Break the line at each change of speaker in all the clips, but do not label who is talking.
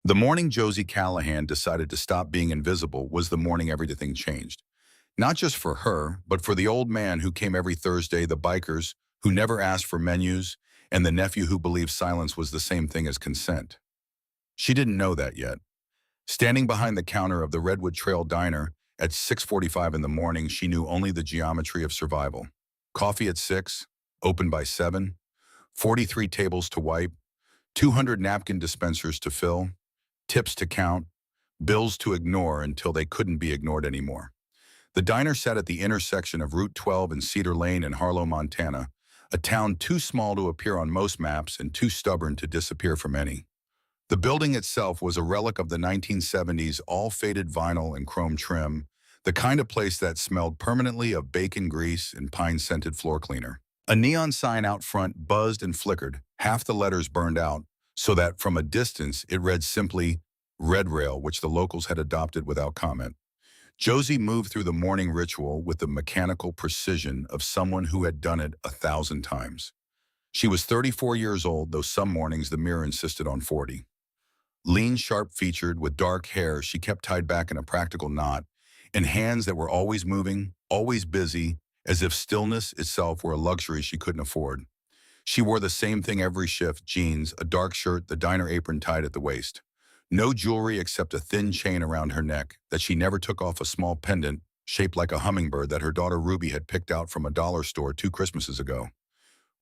The morning Josie Callahan decided to stop being invisible was the morning everything changed. Not just for her, but for the old man who came every Thursday, the bikers who never asked for menus, and the nephew who believed silence was the same thing as consent. She didn't know that yet. Standing behind the counter of the Redwood Trail Diner at 6:45 in the morning, she knew only the geometry of survival. Coffee at 6, open by 7, 43 tables to wipe, 200 napkin dispensers to fill, tips to count, bills to ignore until they couldn't be ignored anymore. The diner sat at the intersection of Route 12 and Cedar Lane in Harlow, Montana, a town too small to appear on most maps and too stubborn to disappear from any. The building itself was a relic of the 1970s, all faded vinyl and chrome trim, the kind of place that smelled permanently of bacon grease and pine-scented floor cleaner. A neon sign out front buzzed and flickered, half the letters burned out, so that from a distance it read simply Red Rail, which the locals had adopted without comment. Josie moved through the morning ritual with the mechanical precision of someone who had done it 1,000 times. She was 34 years old, though some mornings the mirror insisted on 40. Lean, sharp-featured, with dark hair she kept tied back in a practical knot, and hands that were always moving, always busy, as if stillness itself were a luxury she couldn't afford. She wore the same thing every shift: jeans, a dark shirt, the diner apron tied at the waist. No jewelry except a thin chain around her neck that she never took off, a small pendant shaped like a hummingbird that her daughter Ruby had picked out from a dollar store 2 Christmases ago.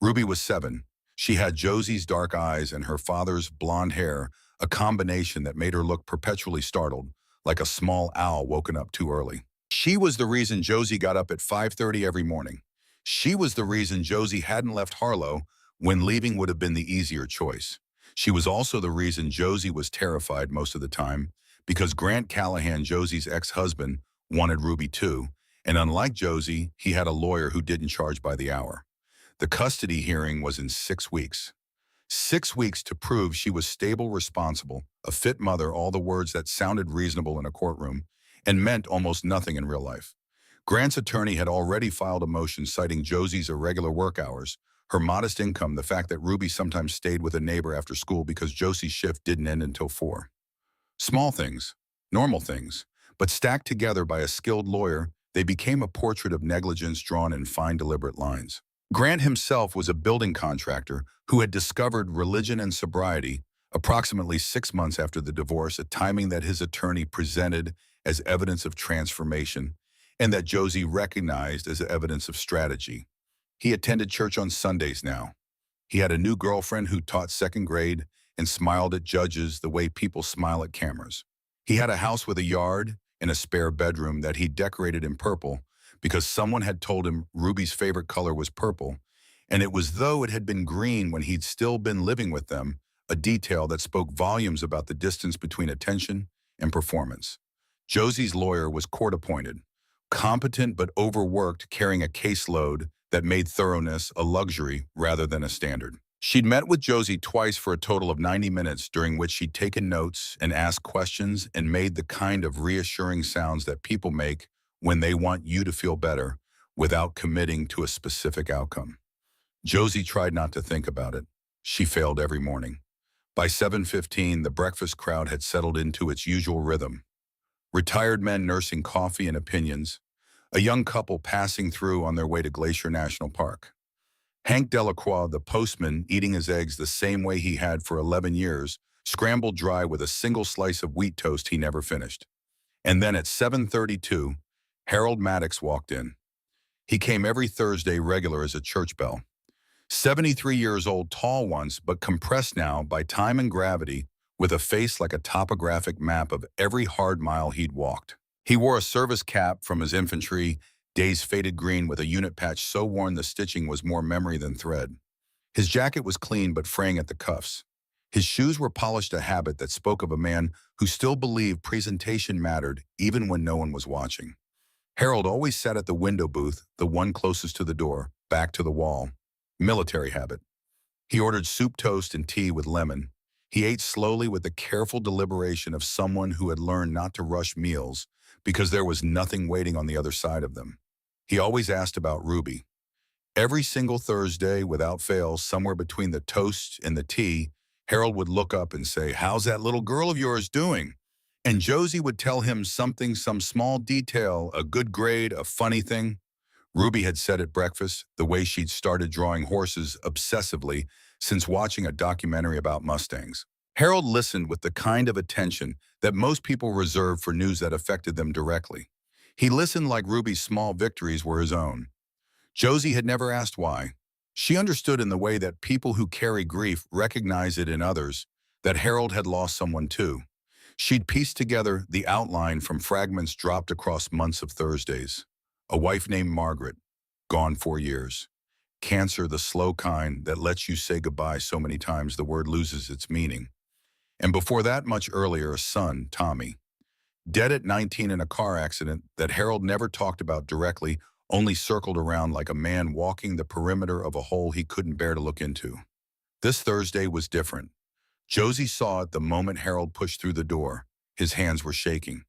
Ruby was 7. She had Josie's dark eyes and her father's blonde hair, a combination that made her look perpetually startled, like a small owl woken up too early. She was the reason Josie got up at 5:30 every morning. She was the reason Josie hadn't left Harlow when leaving would have been the easier choice. She was also the reason Josie was terrified most of the time, because Grant Callahan, Josie's ex-husband, wanted Ruby too, and unlike Josie, he had a lawyer who didn't charge by the hour. The custody hearing was in 6 weeks. 6 weeks to prove she was stable, responsible, a fit mother, all the words that sounded reasonable in a courtroom and meant almost nothing in real life. Grant's attorney had already filed a motion citing Josie's irregular work hours, her modest income, the fact that Ruby sometimes stayed with a neighbor after school because Josie's shift didn't end until 4. Small things, normal things, but stacked together by a skilled lawyer, they became a portrait of negligence drawn in fine, deliberate lines. Grant himself was a building contractor who had discovered religion and sobriety approximately 6 months after the divorce, a timing that his attorney presented as evidence of transformation and that Josie recognized as evidence of strategy. He attended church on Sundays now. He had a new girlfriend who taught second grade and smiled at judges the way people smile at cameras. He had a house with a yard and a spare bedroom that he decorated in purple because someone had told him Ruby's favorite color was purple, and it was though it had been green when he'd still been living with them, a detail that spoke volumes about the distance between attention and performance. Josie's lawyer was court-appointed, competent but overworked, carrying a caseload that made thoroughness a luxury rather than a standard. She'd met with Josie twice for a total of 90 minutes, during which she'd taken notes and asked questions and made the kind of reassuring sounds that people make when they want you to feel better without committing to a specific outcome. Josie tried not to think about it. She failed every morning. By 7:15, the breakfast crowd had settled into its usual rhythm. Retired men nursing coffee and opinions, a young couple passing through on their way to Glacier National Park. Hank Delacroix, the postman, eating his eggs the same way he had for 11 years, scrambled dry with a single slice of wheat toast he never finished. And then at 7:32, Harold Maddox walked in. He came every Thursday, regular as a church bell. 73 years old, tall once, but compressed now by time and gravity, with a face like a topographic map of every hard mile he'd walked. He wore a service cap from his infantry, days faded green with a unit patch so worn the stitching was more memory than thread. His jacket was clean but fraying at the cuffs. His shoes were polished, a habit that spoke of a man who still believed presentation mattered even when no one was watching. Harold always sat at the window booth, the one closest to the door, back to the wall. Military habit. He ordered soup, toast, and tea with lemon. He ate slowly with the careful deliberation of someone who had learned not to rush meals because there was nothing waiting on the other side of them. He always asked about Ruby. Every single Thursday, without fail, somewhere between the toast and the tea, Harold would look up and say, "How's that little girl of yours doing?" And Josie would tell him something, some small detail, a good grade, a funny thing. Ruby had said at breakfast the way she'd started drawing horses obsessively since watching a documentary about Mustangs. Harold listened with the kind of attention that most people reserve for news that affected them directly. He listened like Ruby's small victories were his own. Josie had never asked why. She understood in the way that people who carry grief recognize it in others, that Harold had lost someone too. She'd pieced together the outline from fragments dropped across months of Thursdays. A wife named Margaret, gone 4 years. Cancer, the slow kind that lets you say goodbye so many times the word loses its meaning. And before that, much earlier, a son, Tommy, dead at 19 in a car accident that Harold never talked about directly, only circled around like a man walking the perimeter of a hole he couldn't bear to look into. This Thursday was different. Josie saw it the moment Harold pushed through the door. His hands were shaking.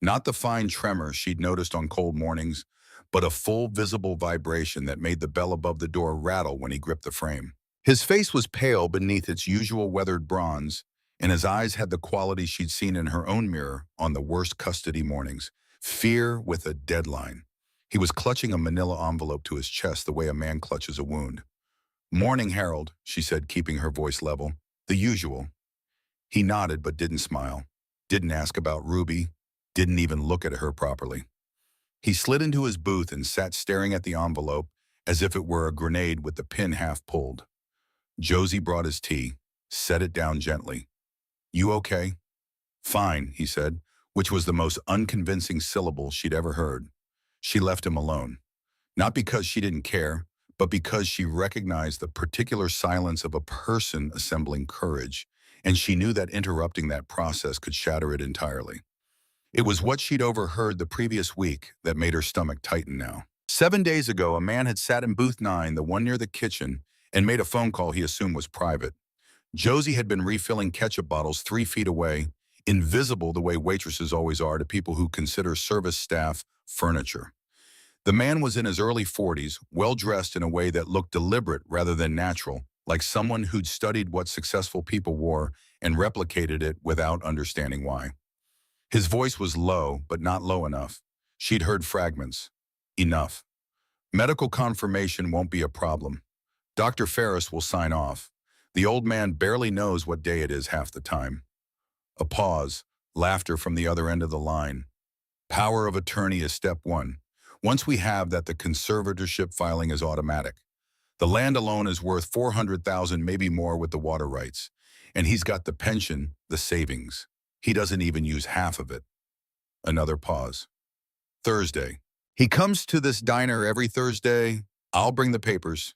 Not the fine tremor she'd noticed on cold mornings, but a full visible vibration that made the bell above the door rattle when he gripped the frame. His face was pale beneath its usual weathered bronze, and his eyes had the quality she'd seen in her own mirror on the worst custody mornings. Fear with a deadline. He was clutching a manila envelope to his chest the way a man clutches a wound. "Morning, Harold," she said, keeping her voice level. "The usual." He nodded but didn't smile. Didn't ask about Ruby. Didn't even look at her properly. He slid into his booth and sat staring at the envelope as if it were a grenade with the pin half pulled. Josie brought his tea, set it down gently. "You okay?" "Fine," he said, which was the most unconvincing syllable she'd ever heard. She left him alone. Not because she didn't care, but because she recognized the particular silence of a person assembling courage, and she knew that interrupting that process could shatter it entirely. It was what she'd overheard the previous week that made her stomach tighten now. 7 days ago, a man had sat in booth 9, the one near the kitchen, and made a phone call he assumed was private. Josie had been refilling ketchup bottles 3 feet away, invisible the way waitresses always are to people who consider service staff furniture. The man was in his early 40s, well-dressed in a way that looked deliberate rather than natural, like someone who'd studied what successful people wore and replicated it without understanding why. His voice was low, but not low enough. She'd heard fragments. "Enough. Medical confirmation won't be a problem. Dr. Ferris will sign off. The old man barely knows what day it is half the time." A pause, laughter from the other end of the line. "Power of attorney is step one. Once we have that, the conservatorship filing is automatic. The land alone is worth 400,000, maybe more with the water rights. And he's got the pension, the savings. He doesn't even use half of it." Another pause. "Thursday. He comes to this diner every Thursday. I'll bring the papers.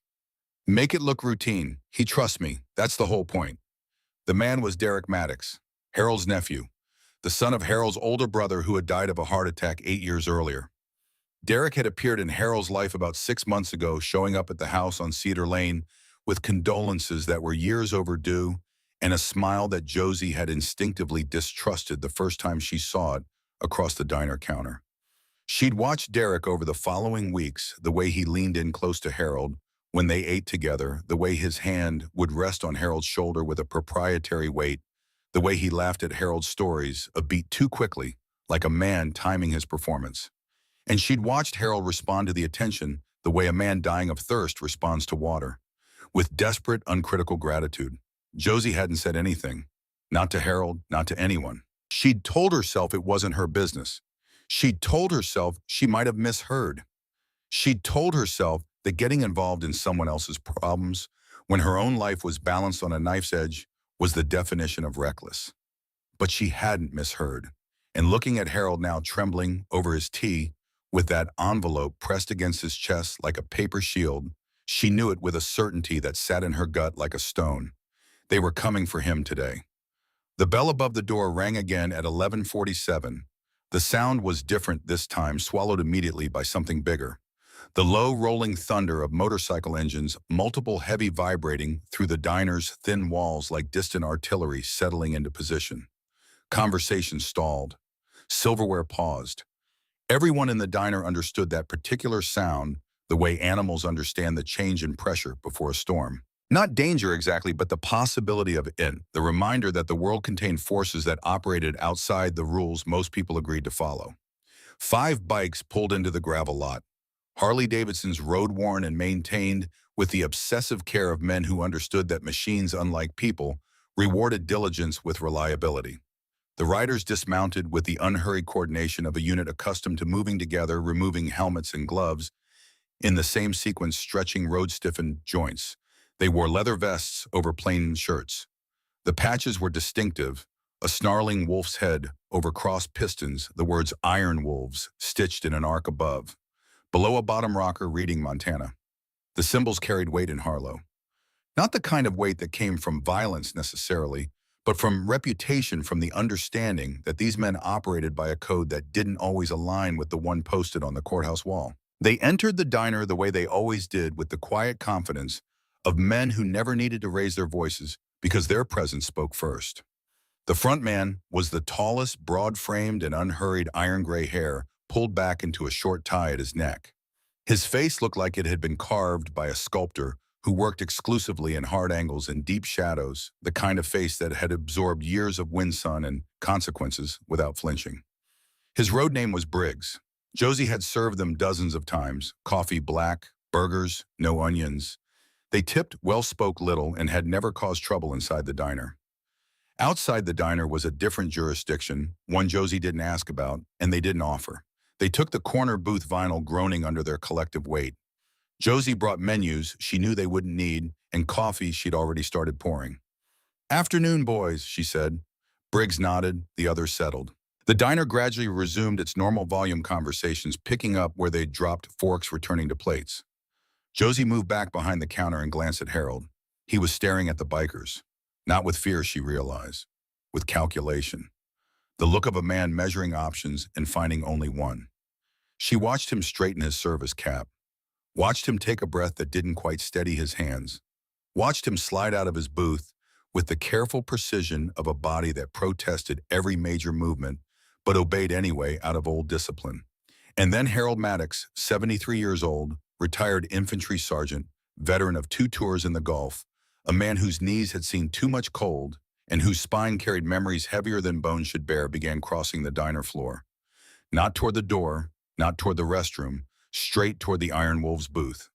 Make it look routine. He trusts me. That's the whole point." The man was Derek Maddox, Harold's nephew, the son of Harold's older brother who had died of a heart attack 8 years earlier. Derek had appeared in Harold's life about 6 months ago, showing up at the house on Cedar Lane with condolences that were years overdue and a smile that Josie had instinctively distrusted the first time she saw it across the diner counter. She'd watched Derek over the following weeks, the way he leaned in close to Harold when they ate together, the way his hand would rest on Harold's shoulder with a proprietary weight, the way he laughed at Harold's stories a beat too quickly, like a man timing his performance. And she'd watched Harold respond to the attention the way a man dying of thirst responds to water, with desperate, uncritical gratitude. Josie hadn't said anything, not to Harold, not to anyone. She'd told herself it wasn't her business. She'd told herself she might have misheard. She'd told herself that getting involved in someone else's problems when her own life was balanced on a knife's edge was the definition of reckless. But she hadn't misheard. And looking at Harold now trembling over his tea, with that envelope pressed against his chest like a paper shield, she knew it with a certainty that sat in her gut like a stone. They were coming for him today. The bell above the door rang again at 11:47. The sound was different this time, swallowed immediately by something bigger. The low rolling thunder of motorcycle engines, multiple heavy vibrating through the diner's thin walls like distant artillery settling into position. Conversation stalled. Silverware paused. Everyone in the diner understood that particular sound the way animals understand the change in pressure before a storm. Not danger exactly, but the possibility of it, the reminder that the world contained forces that operated outside the rules most people agreed to follow. 5 bikes pulled into the gravel lot. Harley-Davidsons road-worn and maintained with the obsessive care of men who understood that machines, unlike people, rewarded diligence with reliability. The riders dismounted with the unhurried coordination of a unit accustomed to moving together, removing helmets and gloves, in the same sequence stretching road-stiffened joints. They wore leather vests over plain shirts. The patches were distinctive, a snarling wolf's head over crossed pistons, the words Iron Wolves stitched in an arc above. Below a bottom rocker reading Montana. The symbols carried weight in Harlow. Not the kind of weight that came from violence necessarily, but from reputation, from the understanding that these men operated by a code that didn't always align with the one posted on the courthouse wall. They entered the diner the way they always did, with the quiet confidence of men who never needed to raise their voices because their presence spoke first. The front man was the tallest, broad-framed and unhurried iron-gray hair pulled back into a short tie at his neck. His face looked like it had been carved by a sculptor who worked exclusively in hard angles and deep shadows, the kind of face that had absorbed years of wind, sun, and consequences without flinching. His road name was Briggs. Josie had served them dozens of times, coffee black, burgers, no onions. They tipped, well-spoke little, and had never caused trouble inside the diner. Outside the diner was a different jurisdiction, one Josie didn't ask about, and they didn't offer. They took the corner booth, vinyl groaning under their collective weight. Josie brought menus she knew they wouldn't need, and coffee she'd already started pouring. "Afternoon, boys," she said. Briggs nodded, the others settled. The diner gradually resumed its normal volume conversations, picking up where they'd dropped, forks returning to plates. Josie moved back behind the counter and glanced at Harold. He was staring at the bikers. Not with fear, she realized. With calculation. The look of a man measuring options and finding only one. She watched him straighten his service cap. Watched him take a breath that didn't quite steady his hands. Watched him slide out of his booth with the careful precision of a body that protested every major movement but obeyed anyway out of old discipline. And then Harold Maddox, 73 years old, retired infantry sergeant, veteran of 2 tours in the Gulf, a man whose knees had seen too much cold and whose spine carried memories heavier than bones should bear, began crossing the diner floor. Not toward the door, not toward the restroom, straight toward the Iron Wolves booth.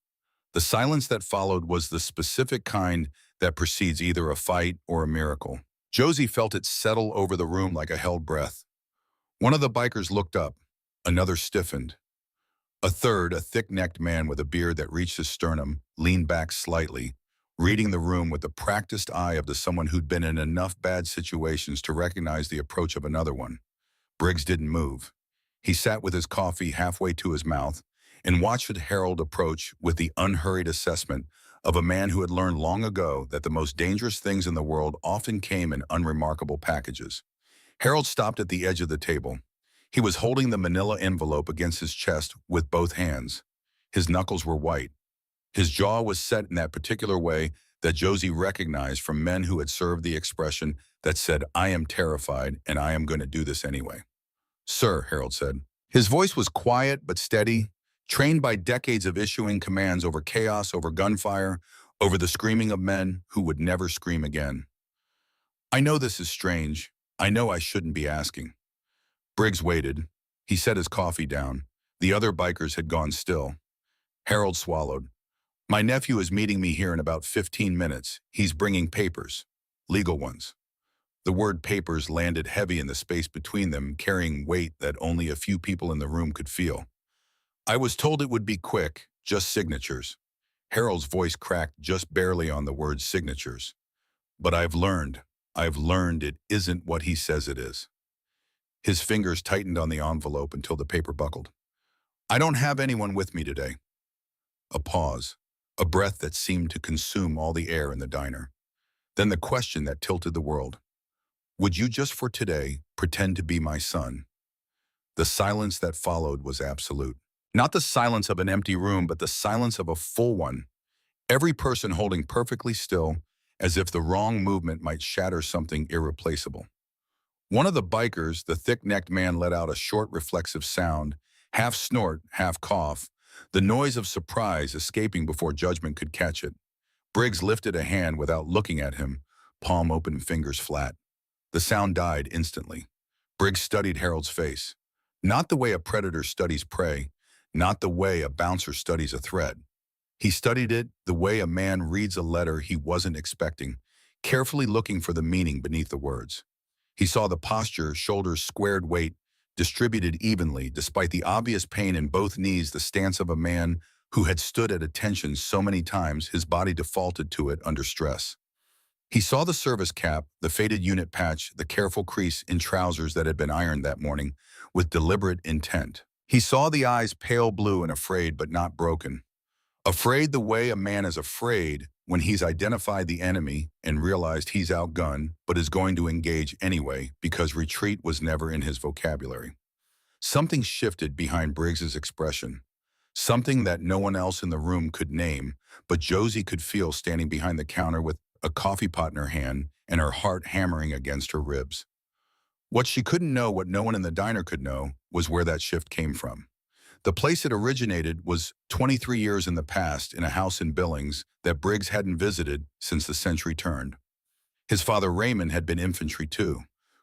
The silence that followed was the specific kind that precedes either a fight or a miracle. Josie felt it settle over the room like a held breath. One of the bikers looked up. Another stiffened. A third, a thick-necked man with a beard that reached his sternum, leaned back slightly, reading the room with the practiced eye of someone who'd been in enough bad situations to recognize the approach of another one. Briggs didn't move. He sat with his coffee halfway to his mouth and watched Harold approach with the unhurried assessment of a man who had learned long ago that the most dangerous things in the world often came in unremarkable packages. Harold stopped at the edge of the table. He was holding the manila envelope against his chest with both hands. His knuckles were white. His jaw was set in that particular way that Josie recognized from men who had served the expression that said, "I am terrified and I am going to do this anyway." "Sir," Harold said. His voice was quiet but steady, trained by decades of issuing commands over chaos, over gunfire, over the screaming of men who would never scream again. "I know this is strange. I know I shouldn't be asking." Briggs waited. He set his coffee down. The other bikers had gone still. Harold swallowed. "My nephew is meeting me here in about 15 minutes. He's bringing papers. Legal ones." The word papers landed heavy in the space between them, carrying weight that only a few people in the room could feel. "I was told it would be quick, just signatures." Harold's voice cracked just barely on the word signatures. "But I've learned it isn't what he says it is." His fingers tightened on the envelope until the paper buckled. "I don't have anyone with me today." A pause, a breath that seemed to consume all the air in the diner. Then the question that tilted the world. "Would you just for today pretend to be my son?" The silence that followed was absolute. Not the silence of an empty room, but the silence of a full one. Every person holding perfectly still, as if the wrong movement might shatter something irreplaceable. One of the bikers, the thick-necked man, let out a short reflexive sound, half snort, half cough, the noise of surprise escaping before judgment could catch it. Briggs lifted a hand without looking at him, palm open, fingers flat. The sound died instantly. Briggs studied Harold's face. Not the way a predator studies prey, not the way a bouncer studies a threat. He studied it the way a man reads a letter he wasn't expecting, carefully looking for the meaning beneath the words. He saw the posture, shoulders squared, weight distributed evenly, despite the obvious pain in both knees, the stance of a man who had stood at attention so many times his body defaulted to it under stress. He saw the service cap, the faded unit patch, the careful crease in trousers that had been ironed that morning with deliberate intent. He saw the eyes pale blue and afraid but not broken. Afraid the way a man is afraid when he's identified the enemy and realized he's outgunned but is going to engage anyway because retreat was never in his vocabulary. Something shifted behind Briggs's expression. Something that no one else in the room could name, but Josie could feel standing behind the counter with a coffee pot in her hand and her heart hammering against her ribs. What she couldn't know, what no one in the diner could know, was where that shift came from. The place it originated was 23 years in the past in a house in Billings that Briggs hadn't visited since the century turned. His father Raymond had been infantry too.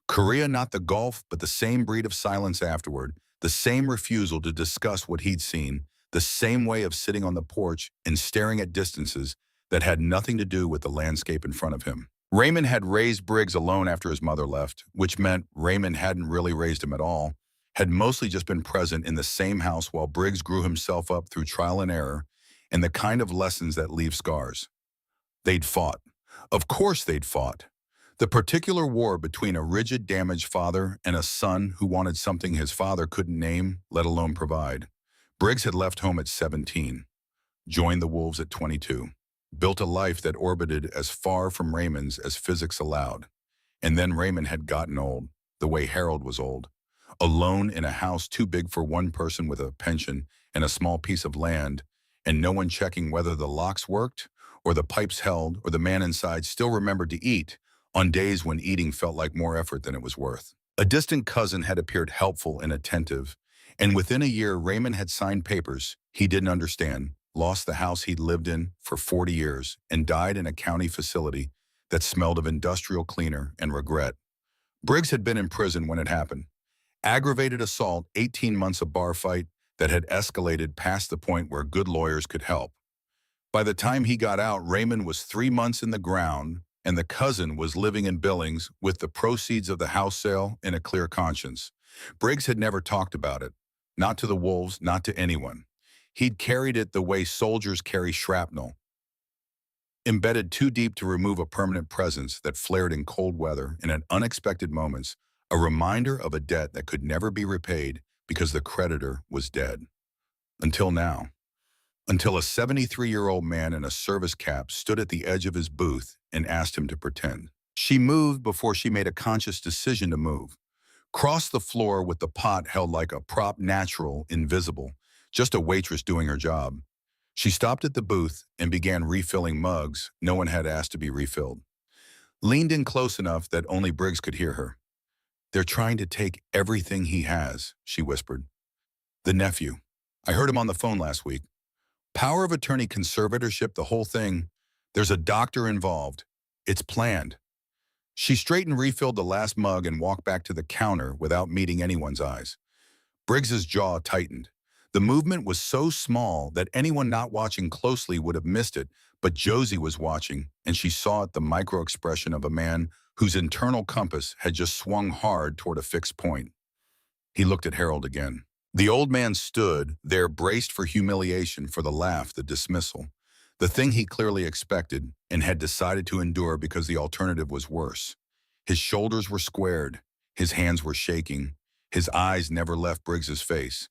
Korea, not the Gulf, but the same breed of silence afterward, the same refusal to discuss what he'd seen, the same way of sitting on the porch and staring at distances that had nothing to do with the landscape in front of him. Raymond had raised Briggs alone after his mother left, which meant Raymond hadn't really raised him at all, had mostly just been present in the same house while Briggs grew himself up through trial and error and the kind of lessons that leave scars. They'd fought. Of course they'd fought. The particular war between a rigid, damaged father and a son who wanted something his father couldn't name, let alone provide. Briggs had left home at 17, joined the Wolves at 22, built a life that orbited as far from Raymond's as physics allowed. And then Raymond had gotten old, the way Harold was old. Alone in a house too big for one person with a pension and a small piece of land, and no one checking whether the locks worked, or the pipes held, or the man inside still remembered to eat, on days when eating felt like more effort than it was worth. A distant cousin had appeared helpful and attentive, and within a year Raymond had signed papers he didn't understand, lost the house he'd lived in for 40 years, and died in a county facility that smelled of industrial cleaner and regret. Briggs had been in prison when it happened. Aggravated assault, 18 months of bar fight that had escalated past the point where good lawyers could help. By the time he got out, Raymond was 3 months in the ground, and the cousin was living in Billings with the proceeds of the house sale and a clear conscience. Briggs had never talked about it, not to the Wolves, not to anyone. He'd carried it the way soldiers carry shrapnel, embedded too deep to remove a permanent presence that flared in cold weather and at unexpected moments, a reminder of a debt that could never be repaid because the creditor was dead. Until now. Until a 73-year-old man in a service cap stood at the edge of his booth and asked him to pretend. She moved before she made a conscious decision to move. Crossed the floor with the pot held like a prop, natural, invisible, just a waitress doing her job. She stopped at the booth and began refilling mugs no one had asked to be refilled. Leaned in close enough that only Briggs could hear her. "They're trying to take everything he has," she whispered. "The nephew. I heard him on the phone last week. Power of attorney, conservatorship, the whole thing. There's a doctor involved. It's planned." She straightened, refilled the last mug, and walked back to the counter without meeting anyone's eyes. Briggs's jaw tightened. The movement was so small that anyone not watching closely would have missed it, but Josie was watching, and she saw it, the micro-expression of a man whose internal compass had just swung hard toward a fixed point. He looked at Harold again. The old man stood there, braced for humiliation, for the laugh, the dismissal, the thing he clearly expected and had decided to endure because the alternative was worse. His shoulders were squared, his hands were shaking, his eyes never left Briggs's face.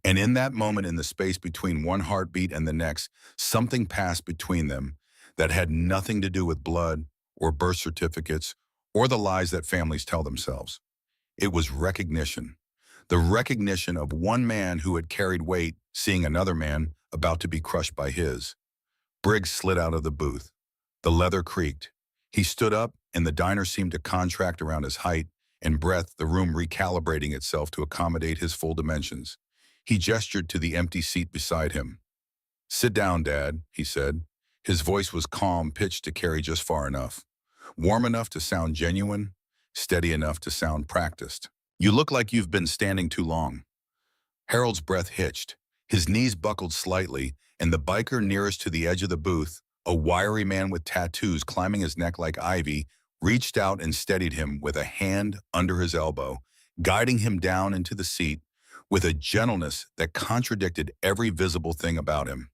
And in that moment, in the space between one heartbeat and the next, something passed between them that had nothing to do with blood or birth certificates or the lies that families tell themselves. It was recognition. The recognition of one man who had carried weight, seeing another man about to be crushed by his. Briggs slid out of the booth. The leather creaked. He stood up, and the diner seemed to contract around his height and breadth, the room recalibrating itself to accommodate his full dimensions. He gestured to the empty seat beside him. "Sit down, Dad," he said. His voice was calm, pitched to carry just far enough. Warm enough to sound genuine, steady enough to sound practiced. You look like you've been standing too long. Harold's breath hitched. His knees buckled slightly, and the biker nearest to the edge of the booth, a wiry man with tattoos climbing his neck like ivy, reached out and steadied him with a hand under his elbow, guiding him down into the seat with a gentleness that contradicted every visible thing about him.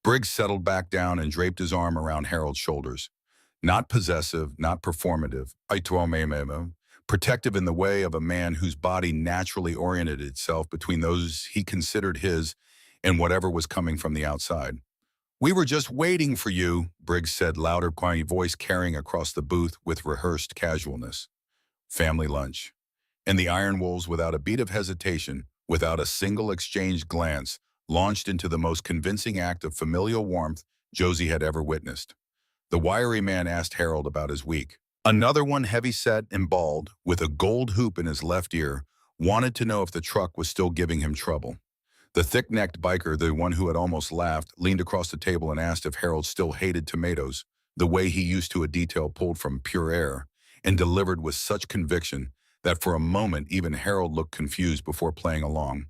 Briggs settled back down and draped his arm around Harold's shoulders. Not possessive, not performative, protective in the way of a man whose body naturally oriented itself between those he considered his and whatever was coming from the outside. "We were just waiting for you," Briggs said, louder, quiet voice carrying across the booth with rehearsed casualness. Family lunch. And the Iron Wolves, without a beat of hesitation, without a single exchanged glance, launched into the most convincing act of familial warmth Josie had ever witnessed. The wiry man asked Harold about his week. Another one, heavy-set and bald, with a gold hoop in his left ear, wanted to know if the truck was still giving him trouble. The thick-necked biker, the one who had almost laughed, leaned across the table and asked if Harold still hated tomatoes, the way he used to, a detail pulled from pure air, and delivered with such conviction that for a moment even Harold looked confused before playing along.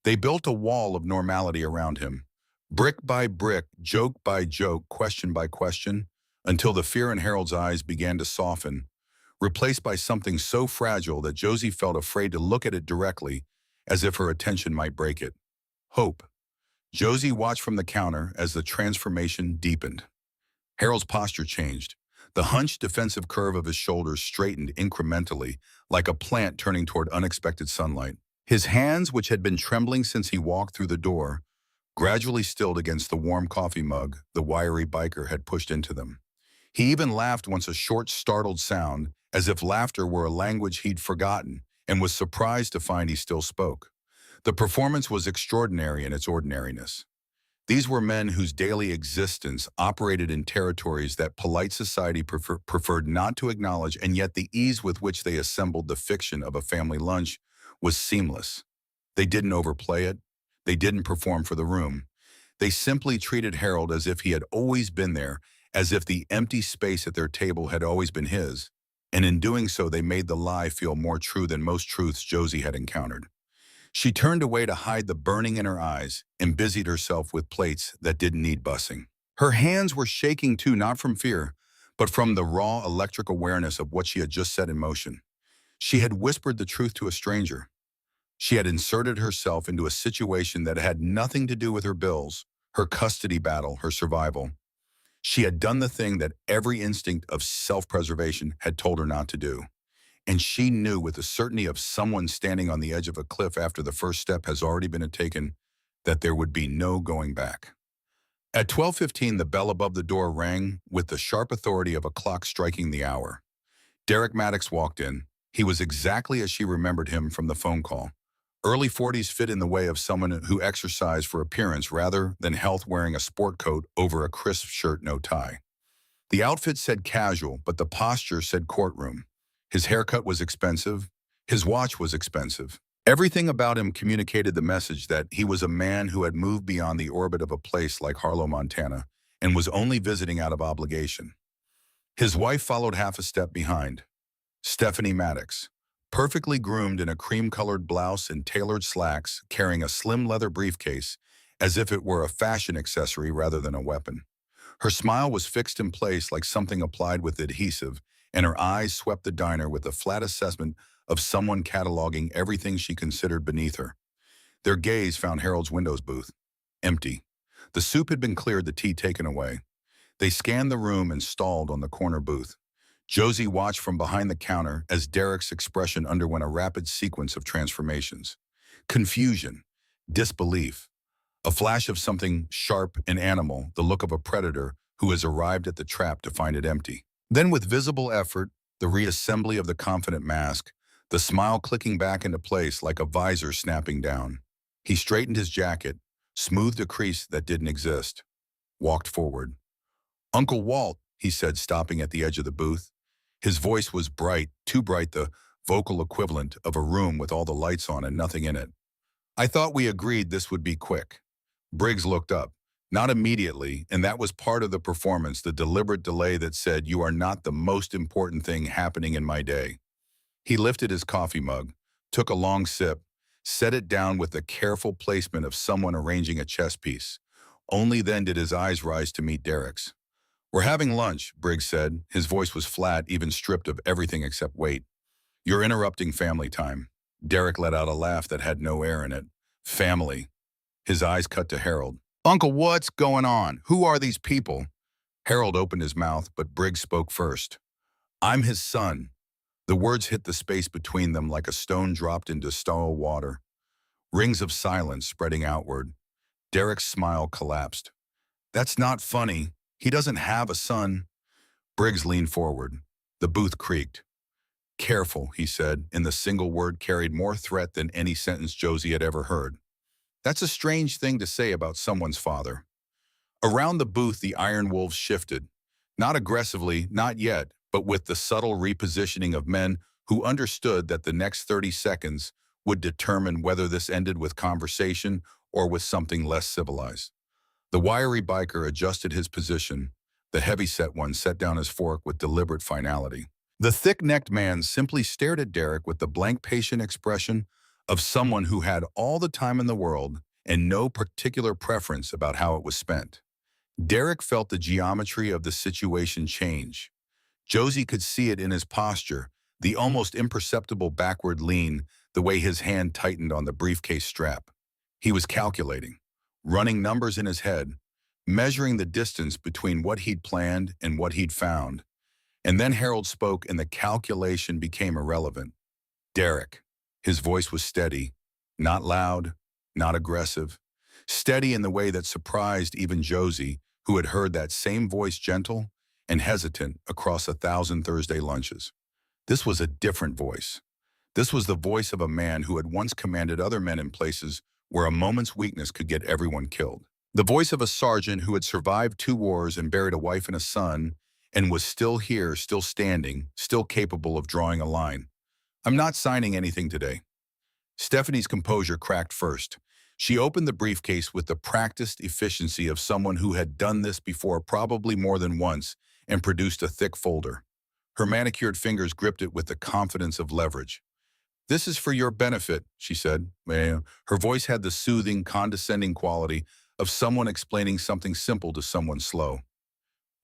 They built a wall of normality around him, brick by brick, joke by joke, question by question, until the fear in Harold's eyes began to soften, replaced by something so fragile that Josie felt afraid to look at it directly, as if her attention might break it. Hope. Josie watched from the counter as the transformation deepened. Harold's posture changed. The hunched, defensive curve of his shoulders straightened incrementally, like a plant turning toward unexpected sunlight. His hands, which had been trembling since he walked through the door, gradually stilled against the warm coffee mug the wiry biker had pushed into them. He even laughed once, a short, startled sound, as if laughter were a language he'd forgotten, and was surprised to find he still spoke. The performance was extraordinary in its ordinariness. These were men whose daily existence operated in territories that polite society preferred not to acknowledge, and yet the ease with which they assembled the fiction of a family lunch was seamless. They didn't overplay it. They didn't perform for the room. They simply treated Harold as if he had always been there, as if the empty space at their table had always been his, and in doing so they made the lie feel more true than most truths Josie had encountered. She turned away to hide the burning in her eyes and busied herself with plates that didn't need bussing. Her hands were shaking too, not from fear, but from the raw electric awareness of what she had just set in motion. She had whispered the truth to a stranger. She had inserted herself into a situation that had nothing to do with her bills, her custody battle, her survival. She had done the thing that every instinct of self-preservation had told her not to do. And she knew with the certainty of someone standing on the edge of a cliff after the first step has already been taken that there would be no going back. At 12:15, the bell above the door rang with the sharp authority of a clock striking the hour. Derek Maddox walked in. He was exactly as she remembered him from the phone call. Early 40s, fit in the way of someone who exercised for appearance rather than health, wearing a sport coat over a crisp shirt, no tie. The outfit said casual, but the posture said courtroom. His haircut was expensive. His watch was expensive. Everything about him communicated the message that he was a man who had moved beyond the orbit of a place like Harlow, Montana, and was only visiting out of obligation. His wife followed half a step behind. Stephanie Maddox, perfectly groomed in a cream-colored blouse and tailored slacks, carrying a slim leather briefcase, as if it were a fashion accessory rather than a weapon. Her smile was fixed in place like something applied with adhesive, and her eyes swept the diner with the flat assessment of someone cataloging everything she considered beneath her. Their gaze found Harold's windows booth. Empty. The soup had been cleared, the tea taken away. They scanned the room and stalled on the corner booth. Josie watched from behind the counter as Derek's expression underwent a rapid sequence of transformations. Confusion, disbelief, a flash of something sharp and animal, the look of a predator who has arrived at the trap to find it empty. Then, with visible effort, the reassembly of the confident mask, the smile clicking back into place like a visor snapping down. He straightened his jacket, smoothed a crease that didn't exist, walked forward. "Uncle Walt," he said, stopping at the edge of the booth. His voice was bright, too bright, the vocal equivalent of a room with all the lights on and nothing in it. "I thought we agreed this would be quick." Briggs looked up. Not immediately, and that was part of the performance, the deliberate delay that said, "You are not the most important thing happening in my day." He lifted his coffee mug, took a long sip, set it down with the careful placement of someone arranging a chess piece. Only then did his eyes rise to meet Derek's. "We're having lunch," Briggs said. His voice was flat, even stripped of everything except weight. "You're interrupting family time." Derek let out a laugh that had no air in it. "Family." His eyes cut to Harold. "Uncle, what's going on? Who are these people?" Harold opened his mouth, but Briggs spoke first. "I'm his son." The words hit the space between them like a stone dropped into still water. Rings of silence spreading outward. Derek's smile collapsed. "That's not funny. He doesn't have a son." Briggs leaned forward. The booth creaked. "Careful," he said, and the single word carried more threat than any sentence Josie had ever heard. "That's a strange thing to say about someone's father." Around the booth, the Iron Wolves shifted. Not aggressively, not yet, but with the subtle repositioning of men who understood that the next 30 seconds would determine whether this ended with conversation or with something less civilized. The wiry biker adjusted his position. The heavy-set one set down his fork with deliberate finality. The thick-necked man simply stared at Derek with the blank, patient expression of someone who had all the time in the world and no particular preference about how it was spent. Derek felt the geometry of the situation change. Josie could see it in his posture, the almost imperceptible backward lean, the way his hand tightened on the briefcase strap. He was calculating, running numbers in his head, measuring the distance between what he'd planned and what he'd found. And then Harold spoke and the calculation became irrelevant. "Derek." His voice was steady, not loud, not aggressive. Steady in the way that surprised even Josie, who had heard that same voice gentle and hesitant across 1,000 Thursday lunches. This was a different voice. This was the voice of a man who had once commanded other men in places where a moment's weakness could get everyone killed. The voice of a sergeant who had survived 2 wars and buried a wife and a son and was still here, still standing, still capable of drawing a line. "I'm not signing anything today." Stephanie's composure cracked first. She opened the briefcase with the practiced efficiency of someone who had done this before, probably more than once, and produced a thick folder. Her manicured fingers gripped it with the confidence of leverage. "This is for your benefit," she said. Her voice had the soothing, condescending quality of someone explaining something simple to someone slow.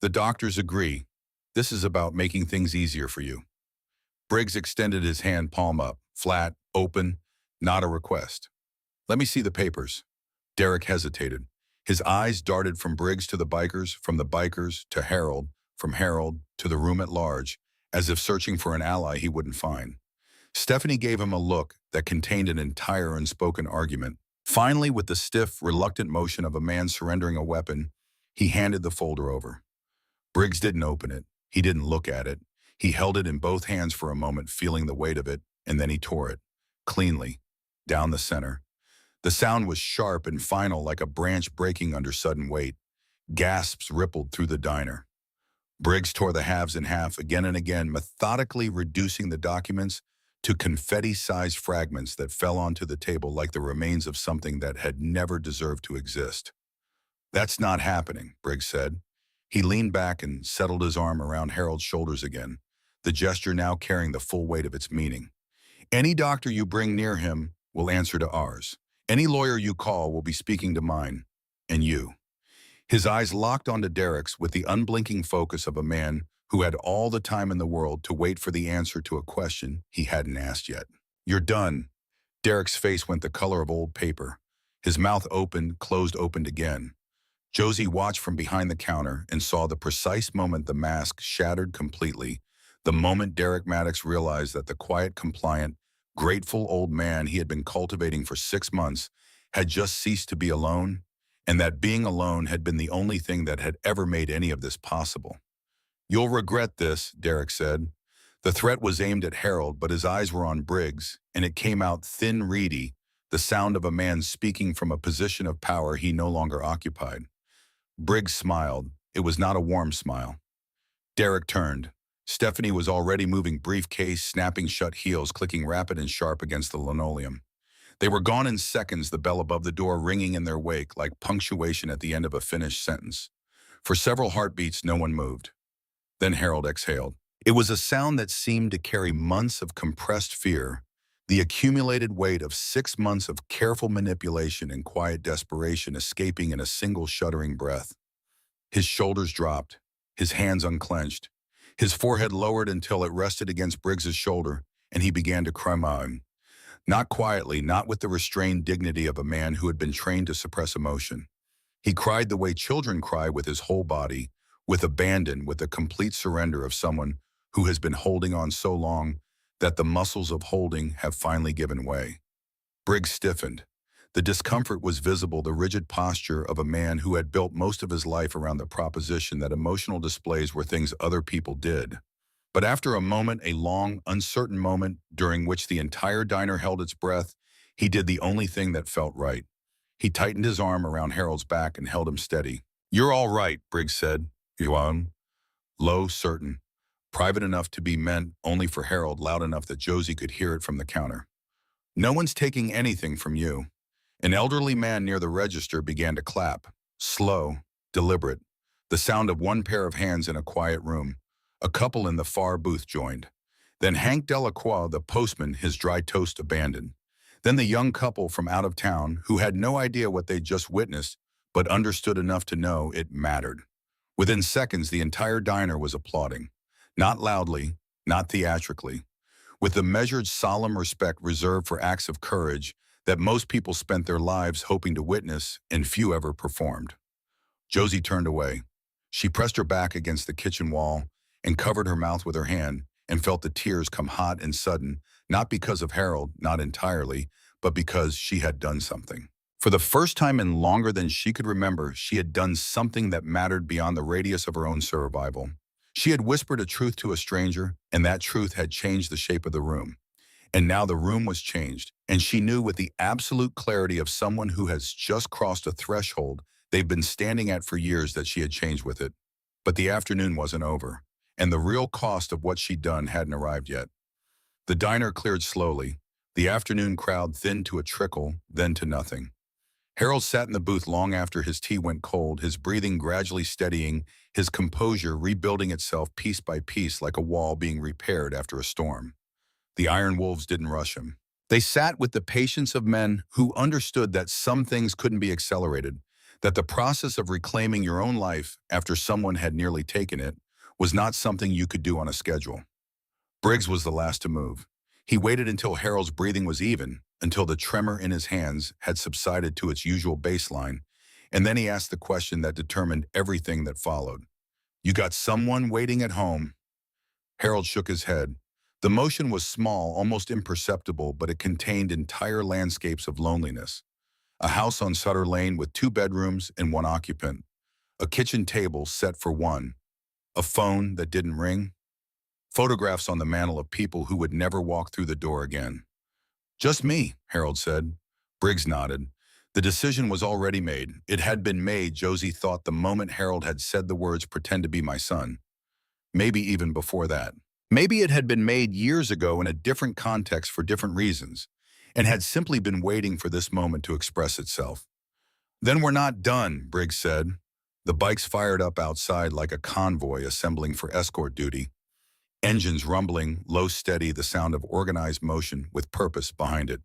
"The doctors agree. This is about making things easier for you." Briggs extended his hand, palm up, flat, open, not a request. "Let me see the papers." Derek hesitated. His eyes darted from Briggs to the bikers, from the bikers to Harold, from Harold to the room at large, as if searching for an ally he wouldn't find. Stephanie gave him a look that contained an entire unspoken argument. Finally, with the stiff, reluctant motion of a man surrendering a weapon, he handed the folder over. Briggs didn't open it. He didn't look at it. He held it in both hands for a moment, feeling the weight of it, and then he tore it, cleanly, down the center. The sound was sharp and final, like a branch breaking under sudden weight. Gasps rippled through the diner. Briggs tore the halves in half again and again, methodically reducing the documents to confetti-sized fragments that fell onto the table like the remains of something that had never deserved to exist. "That's not happening," Briggs said. He leaned back and settled his arm around Harold's shoulders again, the gesture now carrying the full weight of its meaning. "Any doctor you bring near him will answer to ours. Any lawyer you call will be speaking to mine. And you." His eyes locked onto Derek's with the unblinking focus of a man who had all the time in the world to wait for the answer to a question he hadn't asked yet. "You're done." Derek's face went the color of old paper. His mouth opened, closed, opened again. Josie watched from behind the counter and saw the precise moment the mask shattered completely, the moment Derek Maddox realized that the quiet, compliant, grateful old man he had been cultivating for 6 months had just ceased to be alone, and that being alone had been the only thing that had ever made any of this possible. "You'll regret this," Derek said. The threat was aimed at Harold, but his eyes were on Briggs, and it came out thin, reedy, the sound of a man speaking from a position of power he no longer occupied. Briggs smiled. It was not a warm smile. Derek turned. Stephanie was already moving briefcase, snapping shut heels, clicking rapid and sharp against the linoleum. They were gone in seconds, the bell above the door ringing in their wake like punctuation at the end of a finished sentence. For several heartbeats, no one moved. Then Harold exhaled. It was a sound that seemed to carry months of compressed fear, the accumulated weight of 6 months of careful manipulation and quiet desperation escaping in a single shuddering breath. His shoulders dropped, his hands unclenched, his forehead lowered until it rested against Briggs's shoulder, and he began to cry out. Not quietly, not with the restrained dignity of a man who had been trained to suppress emotion. He cried the way children cry, with his whole body, with abandon, with the complete surrender of someone who has been holding on so long that the muscles of holding have finally given way. Briggs stiffened. The discomfort was visible, the rigid posture of a man who had built most of his life around the proposition that emotional displays were things other people did. But after a moment, a long, uncertain moment during which the entire diner held its breath, he did the only thing that felt right. He tightened his arm around Harold's back and held him steady. "You're all right," Briggs said. "You on?" Low, certain. Private enough to be meant only for Harold, loud enough that Josie could hear it from the counter. "No one's taking anything from you." An elderly man near the register began to clap. Slow, deliberate. The sound of one pair of hands in a quiet room. A couple in the far booth joined. Then Hank Delacroix, the postman, his dry toast abandoned. Then the young couple from out of town, who had no idea what they'd just witnessed, but understood enough to know it mattered. Within seconds, the entire diner was applauding. Not loudly, not theatrically. With the measured, solemn respect reserved for acts of courage that most people spent their lives hoping to witness and few ever performed. Josie turned away. She pressed her back against the kitchen wall and covered her mouth with her hand and felt the tears come hot and sudden, not because of Harold, not entirely, but because she had done something. For the first time in longer than she could remember, she had done something that mattered beyond the radius of her own survival. She had whispered a truth to a stranger, and that truth had changed the shape of the room. And now the room was changed, and she knew with the absolute clarity of someone who has just crossed a threshold they've been standing at for years that she had changed with it. But the afternoon wasn't over, and the real cost of what she'd done hadn't arrived yet. The diner cleared slowly. The afternoon crowd thinned to a trickle, then to nothing. Harold sat in the booth long after his tea went cold, his breathing gradually steadying, his composure rebuilding itself piece by piece like a wall being repaired after a storm. The iron wolves didn't rush him. They sat with the patience of men who understood that some things couldn't be accelerated, that the process of reclaiming your own life after someone had nearly taken it was not something you could do on a schedule. Briggs was the last to move. He waited until Harold's breathing was even, until the tremor in his hands had subsided to its usual baseline, and then he asked the question that determined everything that followed. "You got someone waiting at home?" Harold shook his head. The motion was small, almost imperceptible, but it contained entire landscapes of loneliness. A house on Sutter Lane with 2 bedrooms and 1 occupant. A kitchen table set for 1. A phone that didn't ring. Photographs on the mantel of people who would never walk through the door again. "Just me," Harold said. Briggs nodded. The decision was already made. It had been made, Josie thought, the moment Harold had said the words, "Pretend to be my son." Maybe even before that. Maybe it had been made years ago in a different context for different reasons, and had simply been waiting for this moment to express itself. "Then we're not done," Briggs said. The bikes fired up outside like a convoy assembling for escort duty. Engines rumbling, low steady, the sound of organized motion with purpose behind it.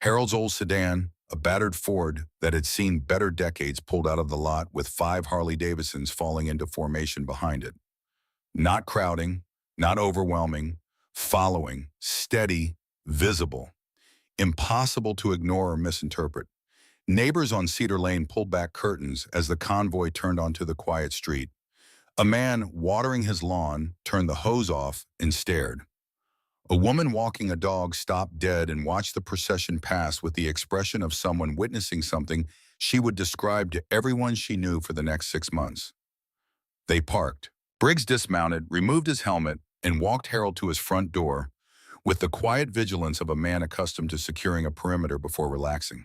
Harold's old sedan, a battered Ford that had seen better decades, pulled out of the lot with 5 Harley-Davidsons falling into formation behind it. Not crowding, not overwhelming, following, steady, visible. Impossible to ignore or misinterpret. Neighbors on Cedar Lane pulled back curtains as the convoy turned onto the quiet street. A man watering his lawn turned the hose off and stared. A woman walking a dog stopped dead and watched the procession pass with the expression of someone witnessing something she would describe to everyone she knew for the next 6 months. They parked. Briggs dismounted, removed his helmet, and walked Harold to his front door with the quiet vigilance of a man accustomed to securing a perimeter before relaxing.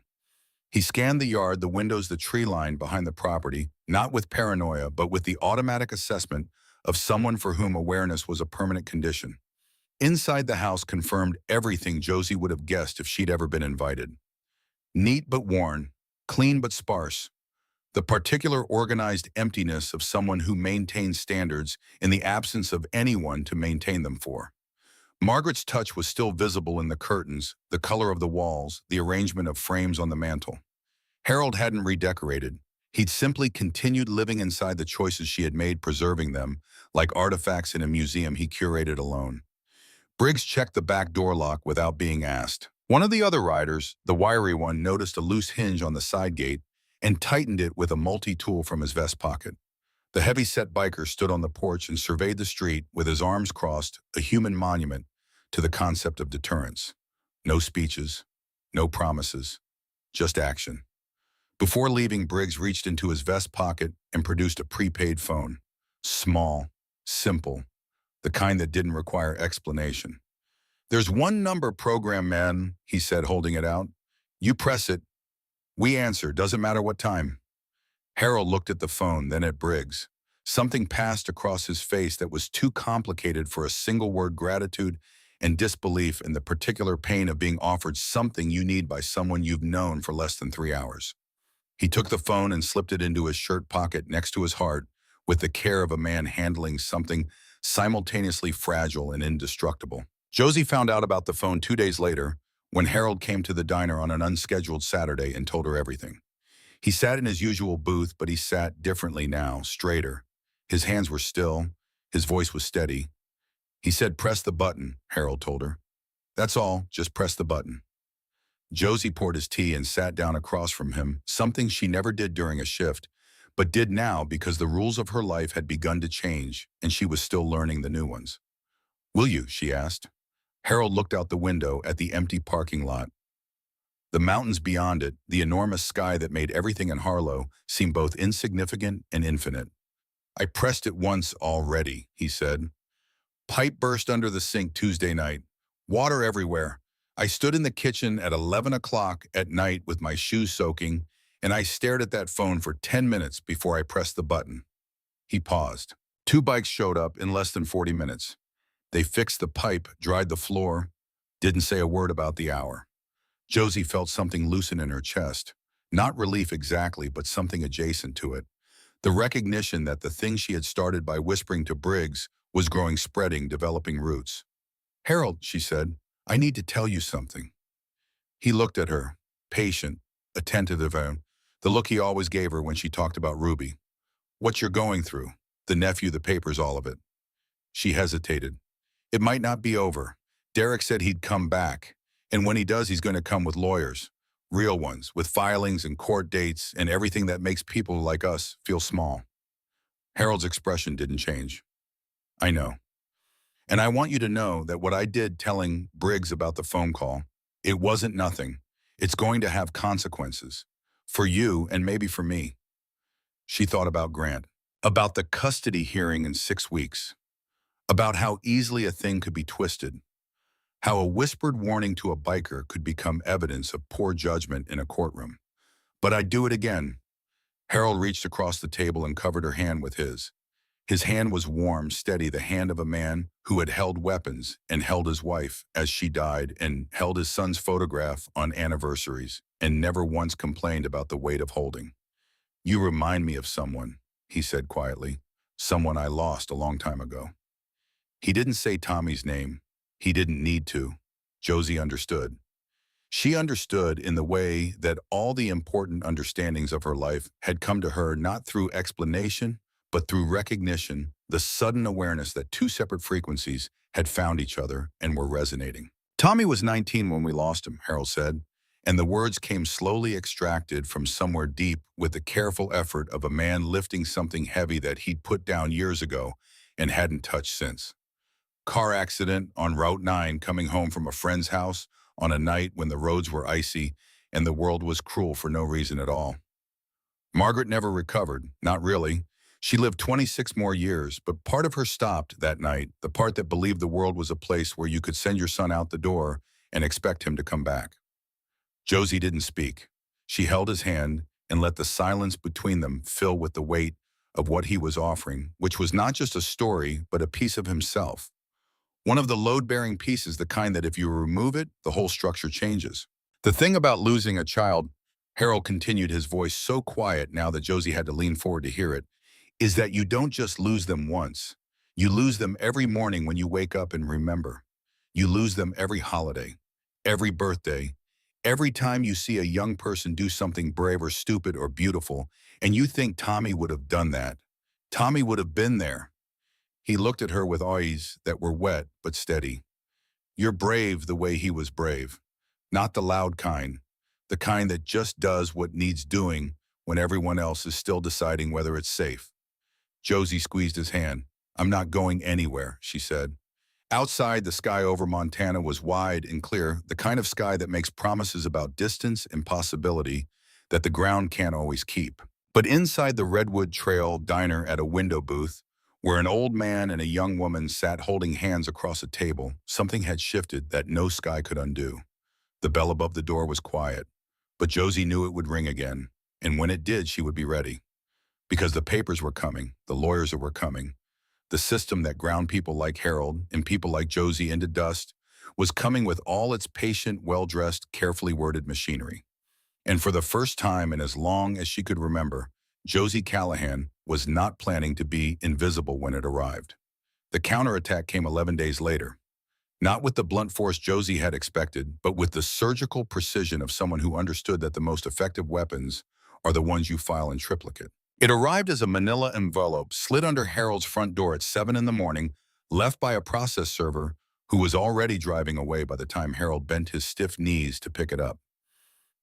He scanned the yard, the windows, the tree line behind the property, not with paranoia, but with the automatic assessment of someone for whom awareness was a permanent condition. Inside the house confirmed everything Josie would have guessed if she'd ever been invited. Neat but worn, clean but sparse, the particular organized emptiness of someone who maintains standards in the absence of anyone to maintain them for. Margaret's touch was still visible in the curtains, the color of the walls, the arrangement of frames on the mantel. Harold hadn't redecorated. He'd simply continued living inside the choices she had made, preserving them, like artifacts in a museum he curated alone. Briggs checked the back door lock without being asked. One of the other riders, the wiry one, noticed a loose hinge on the side gate and tightened it with a multi-tool from his vest pocket. The heavy-set biker stood on the porch and surveyed the street with his arms crossed, a human monument to the concept of deterrence. No speeches, no promises, just action. Before leaving, Briggs reached into his vest pocket and produced a prepaid phone. Small, simple, the kind that didn't require explanation. "There's one number program, man," he said, holding it out. "You press it. We answer, doesn't matter what time." Harold looked at the phone, then at Briggs. Something passed across his face that was too complicated for a single word: gratitude and disbelief in the particular pain of being offered something you need by someone you've known for less than 3 hours. He took the phone and slipped it into his shirt pocket next to his heart with the care of a man handling something simultaneously fragile and indestructible. Josie found out about the phone 2 days later when Harold came to the diner on an unscheduled Saturday and told her everything. He sat in his usual booth, but he sat differently now, straighter. His hands were still. His voice was steady. He said, "Press the button," Harold told her. "That's all, just press the button." Josie poured his tea and sat down across from him, something she never did during a shift, but did now because the rules of her life had begun to change and she was still learning the new ones. "Will you?" she asked. Harold looked out the window at the empty parking lot. The mountains beyond it, the enormous sky that made everything in Harlow seem both insignificant and infinite. "I pressed it once already," he said. "Pipe burst under the sink Tuesday night. Water everywhere. I stood in the kitchen at 11 o'clock at night with my shoes soaking, and I stared at that phone for 10 minutes before I pressed the button." He paused. 2 bikes showed up in less than 40 minutes. They fixed the pipe, dried the floor, didn't say a word about the hour. Josie felt something loosen in her chest. Not relief exactly, but something adjacent to it. The recognition that the thing she had started by whispering to Briggs was growing, spreading, developing roots. "Harold," she said, "I need to tell you something." He looked at her, patient, attentive to her, the look he always gave her when she talked about Ruby. "What you're going through, the nephew, the papers, all of it." She hesitated. "It might not be over. Derek said he'd come back. And when he does, he's going to come with lawyers. Real ones, with filings and court dates and everything that makes people like us feel small." Harold's expression didn't change. "I know. And I want you to know that what I did telling Briggs about the phone call, it wasn't nothing. It's going to have consequences. For you and maybe for me." She thought about Grant, about the custody hearing in 6 weeks, about how easily a thing could be twisted, how a whispered warning to a biker could become evidence of poor judgment in a courtroom. "But I'd do it again." Harold reached across the table and covered her hand with his. His hand was warm, steady, the hand of a man who had held weapons and held his wife as she died and held his son's photograph on anniversaries and never once complained about the weight of holding. "You remind me of someone," he said quietly, "someone I lost a long time ago." He didn't say Tommy's name. He didn't need to. Josie understood. She understood in the way that all the important understandings of her life had come to her not through explanation, but through recognition, the sudden awareness that 2 separate frequencies had found each other and were resonating. "Tommy was 19 when we lost him," Harold said, and the words came slowly extracted from somewhere deep with the careful effort of a man lifting something heavy that he'd put down years ago and hadn't touched since. "Car accident on Route 9 coming home from a friend's house on a night when the roads were icy and the world was cruel for no reason at all. Margaret never recovered, not really. She lived 26 more years, but part of her stopped that night, the part that believed the world was a place where you could send your son out the door and expect him to come back." Josie didn't speak. She held his hand and let the silence between them fill with the weight of what he was offering, which was not just a story, but a piece of himself. One of the load-bearing pieces, the kind that if you remove it, the whole structure changes. The thing about losing a child, Harold continued, his voice so quiet now that Josie had to lean forward to hear it, is that you don't just lose them once. You lose them every morning when you wake up and remember. You lose them every holiday, every birthday, every time you see a young person do something brave or stupid or beautiful, and you think Tommy would have done that. Tommy would have been there. He looked at her with eyes that were wet but steady. You're brave the way he was brave. Not the loud kind, the kind that just does what needs doing when everyone else is still deciding whether it's safe. Josie squeezed his hand. I'm not going anywhere, she said. Outside, the sky over Montana was wide and clear, the kind of sky that makes promises about distance and possibility that the ground can't always keep. But inside the Redwood Trail diner at a window booth, where an old man and a young woman sat holding hands across a table, something had shifted that no sky could undo. The bell above the door was quiet, but Josie knew it would ring again, and when it did, she would be ready. Because the papers were coming, the lawyers were coming. The system that ground people like Harold and people like Josie into dust was coming with all its patient, well-dressed, carefully worded machinery. And for the first time in as long as she could remember, Josie Callahan was not planning to be invisible when it arrived. The counterattack came 11 days later. Not with the blunt force Josie had expected, but with the surgical precision of someone who understood that the most effective weapons are the ones you file in triplicate. It arrived as a manila envelope slid under Harold's front door at 7 in the morning, left by a process server who was already driving away by the time Harold bent his stiff knees to pick it up.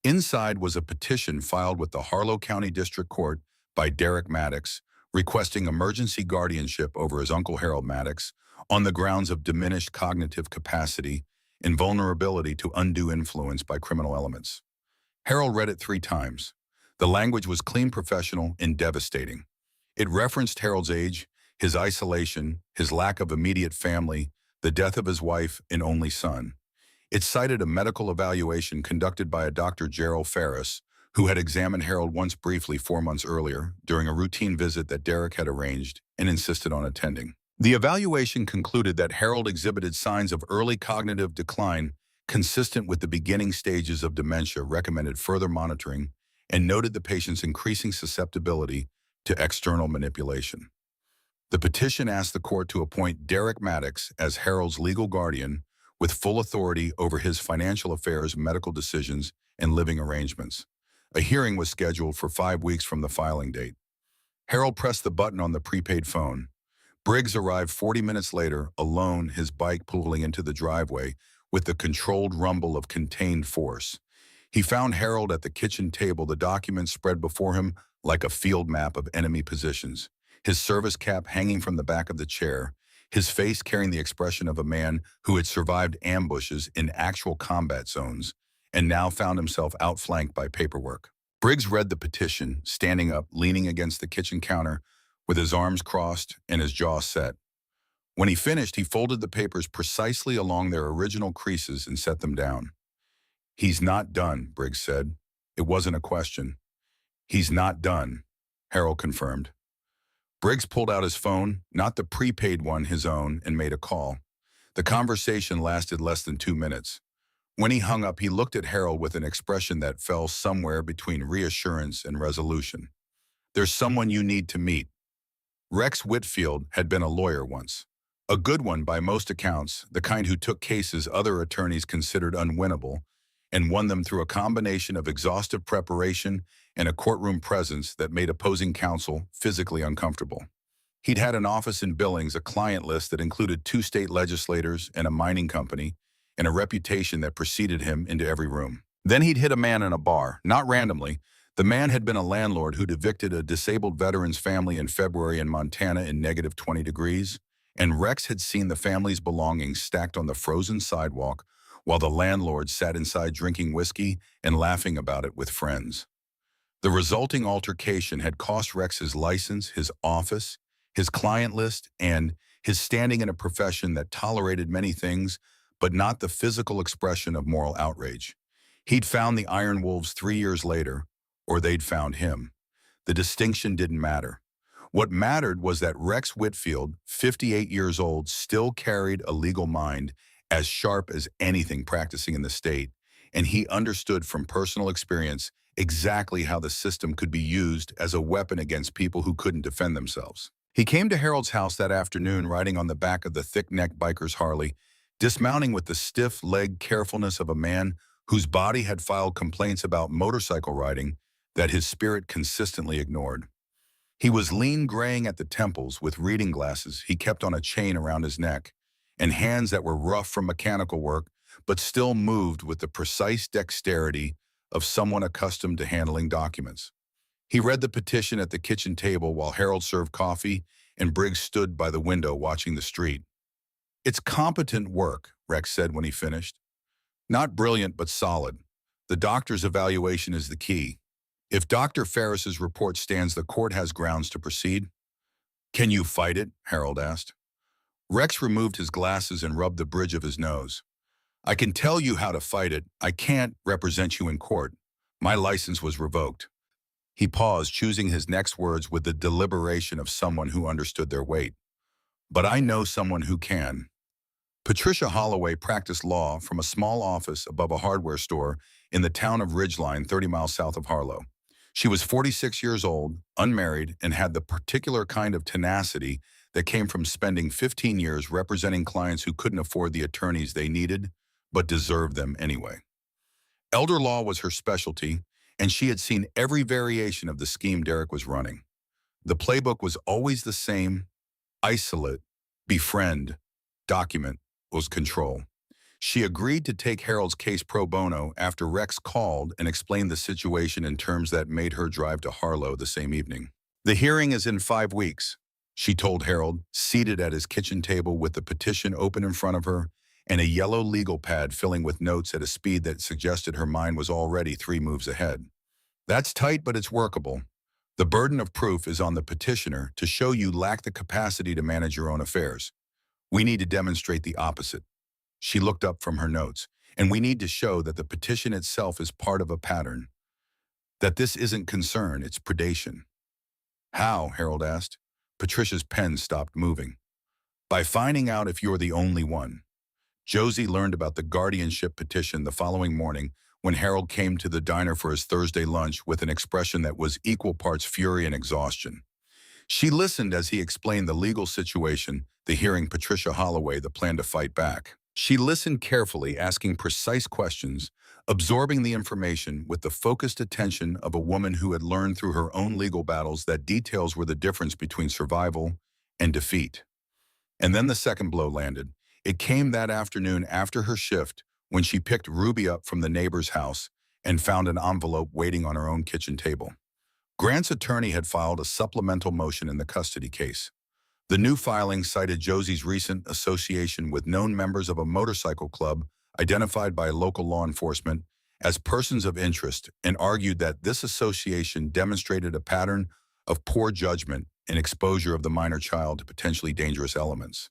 Inside was a petition filed with the Harlow County District Court by Derek Maddox, requesting emergency guardianship over his uncle Harold Maddox on the grounds of diminished cognitive capacity and vulnerability to undue influence by criminal elements. Harold read it 3 times. The language was clean, professional, and devastating. It referenced Harold's age, his isolation, his lack of immediate family, the death of his wife and only son. It cited a medical evaluation conducted by a Dr. Gerald Ferris, who had examined Harold once briefly 4 months earlier during a routine visit that Derek had arranged and insisted on attending. The evaluation concluded that Harold exhibited signs of early cognitive decline consistent with the beginning stages of dementia, recommended further monitoring, and noted the patient's increasing susceptibility to external manipulation. The petition asked the court to appoint Derek Maddox as Harold's legal guardian with full authority over his financial affairs, medical decisions, and living arrangements. A hearing was scheduled for 5 weeks from the filing date. Harold pressed the button on the prepaid phone. Briggs arrived 40 minutes later, alone, his bike pulling into the driveway with the controlled rumble of contained force. He found Harold at the kitchen table, the documents spread before him like a field map of enemy positions, his service cap hanging from the back of the chair, his face carrying the expression of a man who had survived ambushes in actual combat zones and now found himself outflanked by paperwork. Briggs read the petition, standing up, leaning against the kitchen counter, with his arms crossed and his jaw set. When he finished, he folded the papers precisely along their original creases and set them down. He's not done, Briggs said. It wasn't a question. He's not done, Harold confirmed. Briggs pulled out his phone, not the prepaid one, his own, and made a call. The conversation lasted less than 2 minutes. When he hung up, he looked at Harold with an expression that fell somewhere between reassurance and resolution. There's someone you need to meet. Rex Whitfield had been a lawyer once. A good one by most accounts, the kind who took cases other attorneys considered unwinnable and won them through a combination of exhaustive preparation and a courtroom presence that made opposing counsel physically uncomfortable. He'd had an office in Billings, a client list that included 2 state legislators and a mining company, and a reputation that preceded him into every room. Then he'd hit a man in a bar, not randomly. The man had been a landlord who'd evicted a disabled veteran's family in February in Montana in -20 degrees, and Rex had seen the family's belongings stacked on the frozen sidewalk while the landlord sat inside drinking whiskey and laughing about it with friends. The resulting altercation had cost Rex his license, his office, his client list, and his standing in a profession that tolerated many things, but not the physical expression of moral outrage. He'd found the Iron Wolves 3 years later, or they'd found him. The distinction didn't matter. What mattered was that Rex Whitfield, 58 years old, still carried a legal mind as sharp as anything practicing in the state, and he understood from personal experience exactly how the system could be used as a weapon against people who couldn't defend themselves. He came to Harold's house that afternoon riding on the back of the thick-necked biker's Harley, dismounting with the stiff-legged carefulness of a man whose body had filed complaints about motorcycle riding that his spirit consistently ignored. He was lean graying at the temples with reading glasses he kept on a chain around his neck, and hands that were rough from mechanical work but still moved with the precise dexterity of someone accustomed to handling documents. He read the petition at the kitchen table while Harold served coffee and Briggs stood by the window watching the street. "It's competent work," Rex said when he finished. "Not brilliant, but solid. The doctor's evaluation is the key. If Dr. Ferris's report stands, the court has grounds to proceed." "Can you fight it?" Harold asked. Rex removed his glasses and rubbed the bridge of his nose. "I can tell you how to fight it. I can't represent you in court. My license was revoked." He paused, choosing his next words with the deliberation of someone who understood their weight. "But I know someone who can." Patricia Holloway practiced law from a small office above a hardware store in the town of Ridgeline, 30 miles south of Harlow. She was 46 years old, unmarried, and had the particular kind of tenacity that came from spending 15 years representing clients who couldn't afford the attorneys they needed, but deserved them anyway. Elder law was her specialty, and she had seen every variation of the scheme Derek was running. The playbook was always the same: isolate, befriend, document, was control. She agreed to take Harold's case pro bono after Rex called and explained the situation in terms that made her drive to Harlow the same evening. "The hearing is in 5 weeks, she told Harold, seated at his kitchen table with the petition open in front of her and a yellow legal pad filling with notes at a speed that suggested her mind was already 3 moves ahead. "That's tight, but it's workable. The burden of proof is on the petitioner to show you lack the capacity to manage your own affairs. We need to demonstrate the opposite." She looked up from her notes. "And we need to show that the petition itself is part of a pattern. That this isn't concern, it's predation." "How?" Harold asked. Patricia's pen stopped moving. "By finding out if you're the only one." Josie learned about the guardianship petition the following morning when Harold came to the diner for his Thursday lunch with an expression that was equal parts fury and exhaustion. She listened as he explained the legal situation, the hearing Patricia Holloway, the plan to fight back. She listened carefully, asking precise questions, absorbing the information with the focused attention of a woman who had learned through her own legal battles that details were the difference between survival and defeat. And then the second blow landed. It came that afternoon after her shift when she picked Ruby up from the neighbor's house and found an envelope waiting on her own kitchen table. Grant's attorney had filed a supplemental motion in the custody case. The new filing cited Josie's recent association with known members of a motorcycle club identified by local law enforcement as persons of interest and argued that this association demonstrated a pattern of poor judgment and exposure of the minor child to potentially dangerous elements.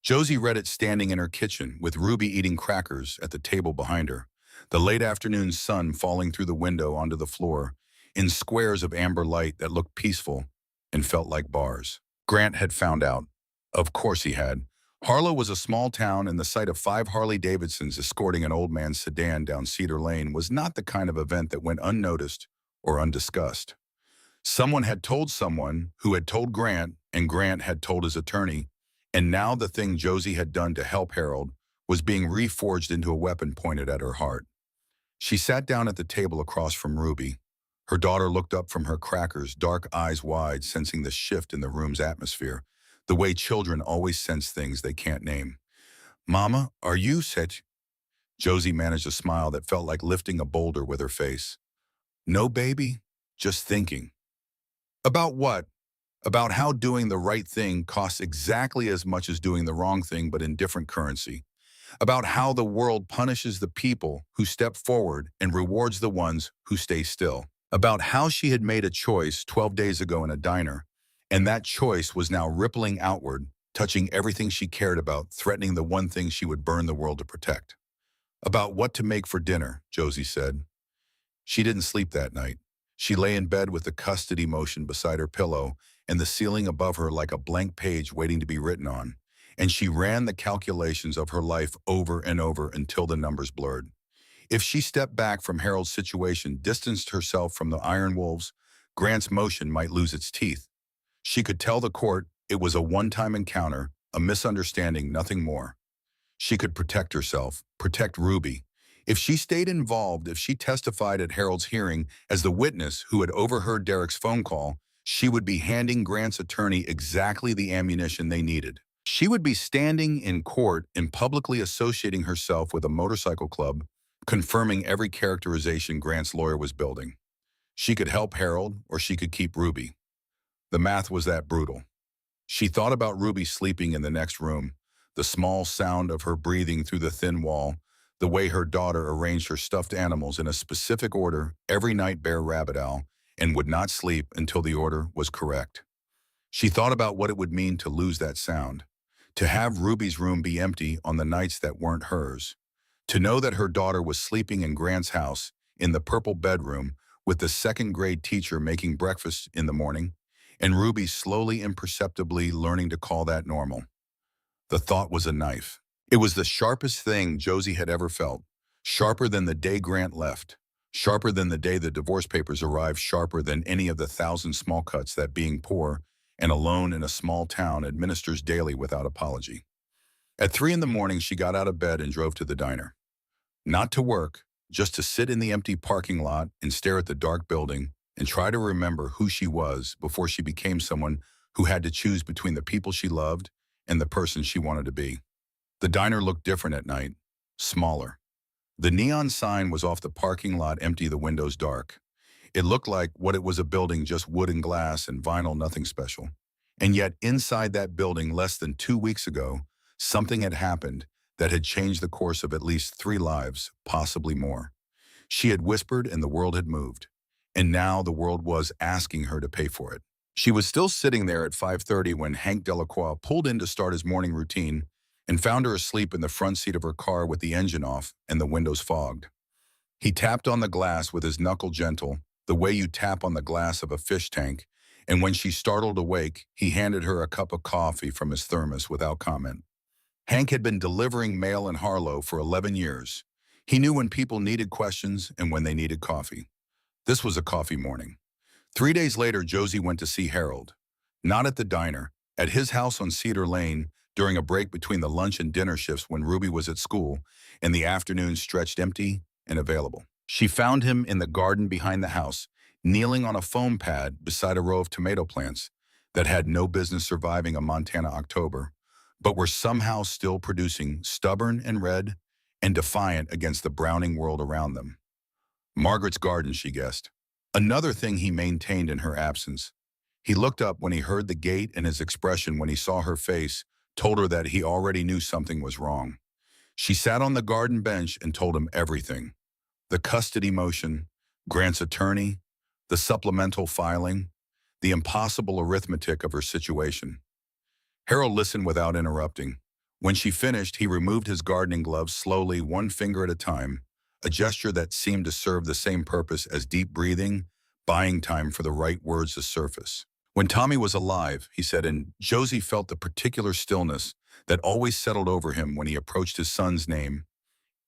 Josie read it standing in her kitchen with Ruby eating crackers at the table behind her, the late afternoon sun falling through the window onto the floor in squares of amber light that looked peaceful and felt like bars. Grant had found out. Of course he had. Harlow was a small town, and the sight of 5 Harley-Davidsons escorting an old man's sedan down Cedar Lane was not the kind of event that went unnoticed or undiscussed. Someone had told someone who had told Grant, and Grant had told his attorney, and now the thing Josie had done to help Harold was being reforged into a weapon pointed at her heart. She sat down at the table across from Ruby. Her daughter looked up from her crackers, dark eyes wide, sensing the shift in the room's atmosphere, the way children always sense things they can't name. "Mama, are you set?" Josie managed a smile that felt like lifting a boulder with her face. "No, baby, just thinking." "About what?" "About how doing the right thing costs exactly as much as doing the wrong thing, but in different currency. About how the world punishes the people who step forward and rewards the ones who stay still. About how she had made a choice 12 days ago in a diner, and that choice was now rippling outward, touching everything she cared about, threatening the one thing she would burn the world to protect." "About what to make for dinner," Josie said. She didn't sleep that night. She lay in bed with the custody motion beside her pillow and the ceiling above her like a blank page waiting to be written on, and she ran the calculations of her life over and over until the numbers blurred. If she stepped back from Harold's situation, distanced herself from the Iron Wolves, Grant's motion might lose its teeth. She could tell the court it was a one-time encounter, a misunderstanding, nothing more. She could protect herself, protect Ruby. If she stayed involved, if she testified at Harold's hearing as the witness who had overheard Derek's phone call, she would be handing Grant's attorney exactly the ammunition they needed. She would be standing in court and publicly associating herself with a motorcycle club, confirming every characterization Grant's lawyer was building. She could help Harold, or she could keep Ruby. The math was that brutal. She thought about Ruby sleeping in the next room, the small sound of her breathing through the thin wall, the way her daughter arranged her stuffed animals in a specific order every night, bear, rabbit, owl, and would not sleep until the order was correct. She thought about what it would mean to lose that sound, to have Ruby's room be empty on the nights that weren't hers, to know that her daughter was sleeping in Grant's house in the purple bedroom with the second-grade teacher making breakfast in the morning, and Ruby slowly, imperceptibly learning to call that normal. The thought was a knife. It was the sharpest thing Josie had ever felt, sharper than the day Grant left, sharper than the day the divorce papers arrived, sharper than any of the 1,000 small cuts that being poor and alone in a small town administers daily without apology. At 3 in the morning, she got out of bed and drove to the diner. Not to work, just to sit in the empty parking lot and stare at the dark building and try to remember who she was before she became someone who had to choose between the people she loved and the person she wanted to be. The diner looked different at night, smaller. The neon sign was off the parking lot, empty, the windows dark. It looked like what it was, a building, just wood and glass and vinyl, nothing special. And yet inside that building, less than 2 weeks ago, something had happened that had changed the course of at least 3 lives, possibly more. She had whispered and the world had moved. And now the world was asking her to pay for it. She was still sitting there at 5:30 when Hank Delacroix pulled in to start his morning routine and found her asleep in the front seat of her car with the engine off and the windows fogged. He tapped on the glass with his knuckle, gentle, the way you tap on the glass of a fish tank, and when she startled awake, he handed her a cup of coffee from his thermos without comment. Hank had been delivering mail in Harlow for 11 years. He knew when people needed questions and when they needed coffee. This was a coffee morning. 3 days later, Josie went to see Harold. Not at the diner, at his house on Cedar Lane, during a break between the lunch and dinner shifts when Ruby was at school, and the afternoons stretched empty and available. She found him in the garden behind the house, kneeling on a foam pad beside a row of tomato plants that had no business surviving a Montana October, but were somehow still producing, stubborn and red and defiant against the browning world around them. Margaret's garden, she guessed. Another thing he maintained in her absence. He looked up when he heard the gate, and his expression when he saw her face told her that he already knew something was wrong. She sat on the garden bench and told him everything. The custody motion, Grant's attorney, the supplemental filing, the impossible arithmetic of her situation. Harold listened without interrupting. When she finished, he removed his gardening gloves slowly, one finger at a time, a gesture that seemed to serve the same purpose as deep breathing, buying time for the right words to surface. When Tommy was alive, he said, and Josie felt the particular stillness that always settled over him when he approached his son's name.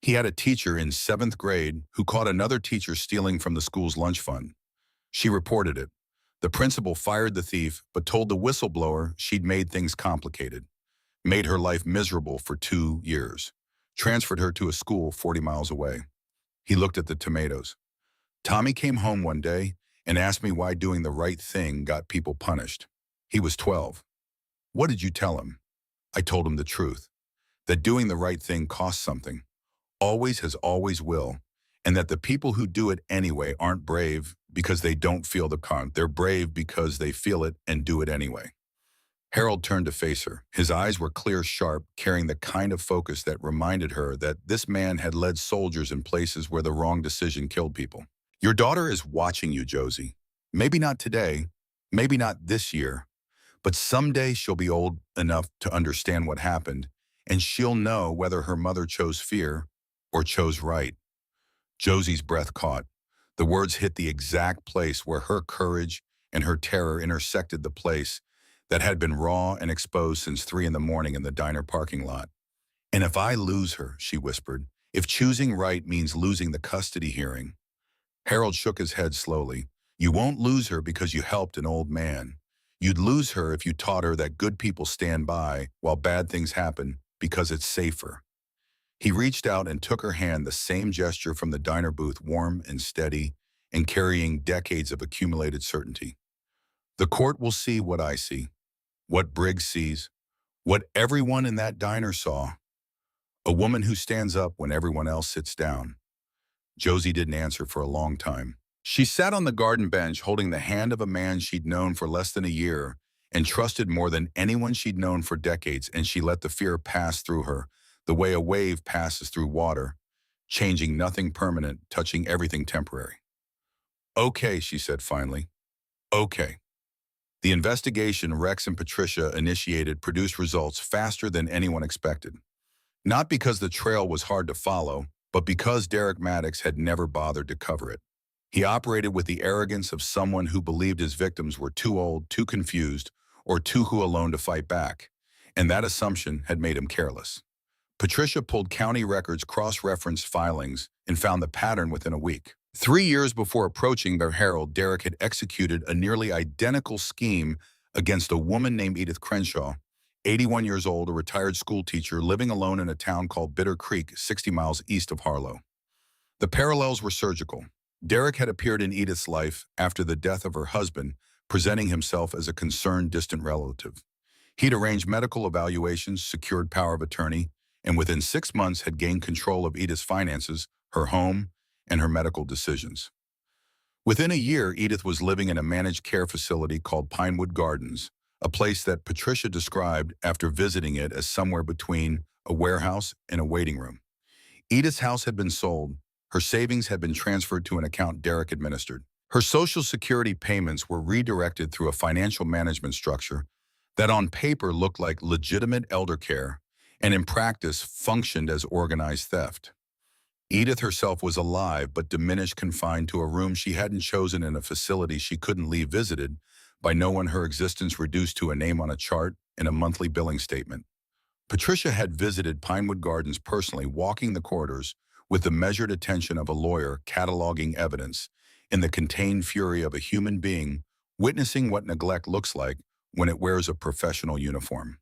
He had a teacher in 7th grade who caught another teacher stealing from the school's lunch fund. She reported it. The principal fired the thief, but told the whistleblower she'd made things complicated, made her life miserable for 2 years, transferred her to a school 40 miles away. He looked at the tomatoes. Tommy came home one day and asked me why doing the right thing got people punished. He was 12. What did you tell him? I told him the truth, that doing the right thing costs something, always has, always will, and that the people who do it anyway aren't brave because they don't feel the con. They're brave because they feel it and do it anyway. Harold turned to face her. His eyes were clear, sharp, carrying the kind of focus that reminded her that this man had led soldiers in places where the wrong decision killed people. Your daughter is watching you, Josie. Maybe not today, maybe not this year, but someday she'll be old enough to understand what happened, and she'll know whether her mother chose fear or chose right. Josie's breath caught. The words hit the exact place where her courage and her terror intersected, the place that had been raw and exposed since 3 in the morning in the diner parking lot. And if I lose her, she whispered, If choosing right means losing the custody hearing, Harold shook his head slowly. You won't lose her because you helped an old man. You'd lose her if you taught her that good people stand by while bad things happen because it's safer. He reached out and took her hand, the same gesture from the diner booth, warm and steady and carrying decades of accumulated certainty. The court will see what I see, what Briggs sees, what everyone in that diner saw. A woman who stands up when everyone else sits down. Josie didn't answer for a long time. She sat on the garden bench holding the hand of a man she'd known for less than a year and trusted more than anyone she'd known for decades, and she let the fear pass through her, the way a wave passes through water, changing nothing permanent, touching everything temporary. Okay, she said finally. Okay. The investigation Rex and Patricia initiated produced results faster than anyone expected. Not because the trail was hard to follow, but because Derek Maddox had never bothered to cover it. He operated with the arrogance of someone who believed his victims were too old, too confused, or too alone to fight back, and that assumption had made him careless. Patricia pulled county records, cross-referenced filings, and found the pattern within a week. 3 years before approaching their Harold, Derek had executed a nearly identical scheme against a woman named Edith Crenshaw, 81 years old, a retired school teacher living alone in a town called Bitter Creek, 60 miles east of Harlow. The parallels were surgical. Derek had appeared in Edith's life after the death of her husband, presenting himself as a concerned, distant relative. He'd arranged medical evaluations, secured power of attorney, and within 6 months had gained control of Edith's finances, her home, and her medical decisions. Within a year, Edith was living in a managed care facility called Pinewood Gardens, a place that Patricia described after visiting it as somewhere between a warehouse and a waiting room. Edith's house had been sold. Her savings had been transferred to an account Derek administered. Her Social Security payments were redirected through a financial management structure that on paper looked like legitimate elder care and in practice functioned as organized theft. Edith herself was alive but diminished, confined to a room she hadn't chosen in a facility she couldn't leave, visited by no one, her existence reduced to a name on a chart and a monthly billing statement. Patricia had visited Pinewood Gardens personally, walking the corridors with the measured attention of a lawyer cataloging evidence, in the contained fury of a human being witnessing what neglect looks like when it wears a professional uniform.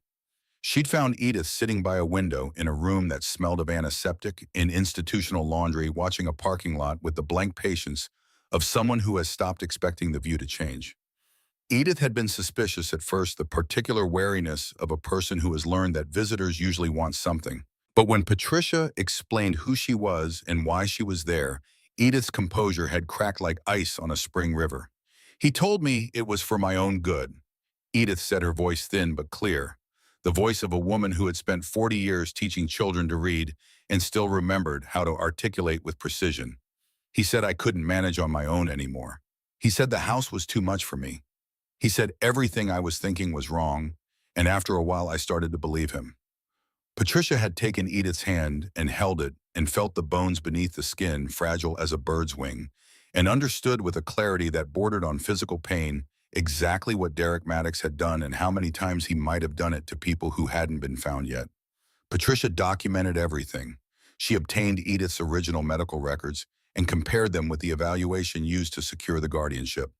She'd found Edith sitting by a window in a room that smelled of antiseptic and institutional laundry, watching a parking lot with the blank patience of someone who has stopped expecting the view to change. Edith had been suspicious at first, the particular wariness of a person who has learned that visitors usually want something. But when Patricia explained who she was and why she was there, Edith's composure had cracked like ice on a spring river. He told me it was for my own good. Edith said, her voice thin but clear, the voice of a woman who had spent 40 years teaching children to read and still remembered how to articulate with precision. He said I couldn't manage on my own anymore. He said the house was too much for me. He said everything I was thinking was wrong, and after a while I started to believe him. Patricia had taken Edith's hand and held it and felt the bones beneath the skin, fragile as a bird's wing, and understood with a clarity that bordered on physical pain exactly what Derek Maddox had done and how many times he might have done it to people who hadn't been found yet. Patricia documented everything. She obtained Edith's original medical records and compared them with the evaluation used to secure the guardianship.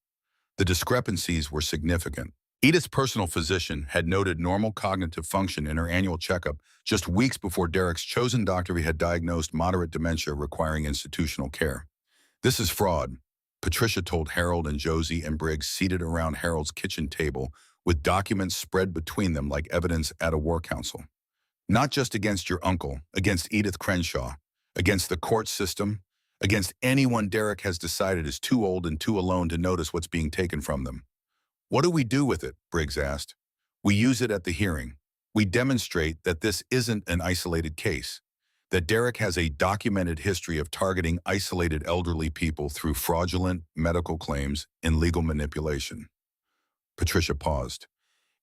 The discrepancies were significant. Edith's personal physician had noted normal cognitive function in her annual checkup just weeks before Derek's chosen doctor had diagnosed moderate dementia requiring institutional care. This is fraud, Patricia told Harold and Josie and Briggs, seated around Harold's kitchen table with documents spread between them like evidence at a war council. Not just against your uncle, against Edith Crenshaw, against the court system, against anyone Derek has decided is too old and too alone to notice what's being taken from them. What do we do with it? Briggs asked. We use it at the hearing. We demonstrate that this isn't an isolated case, that Derek has a documented history of targeting isolated elderly people through fraudulent medical claims and legal manipulation. Patricia paused.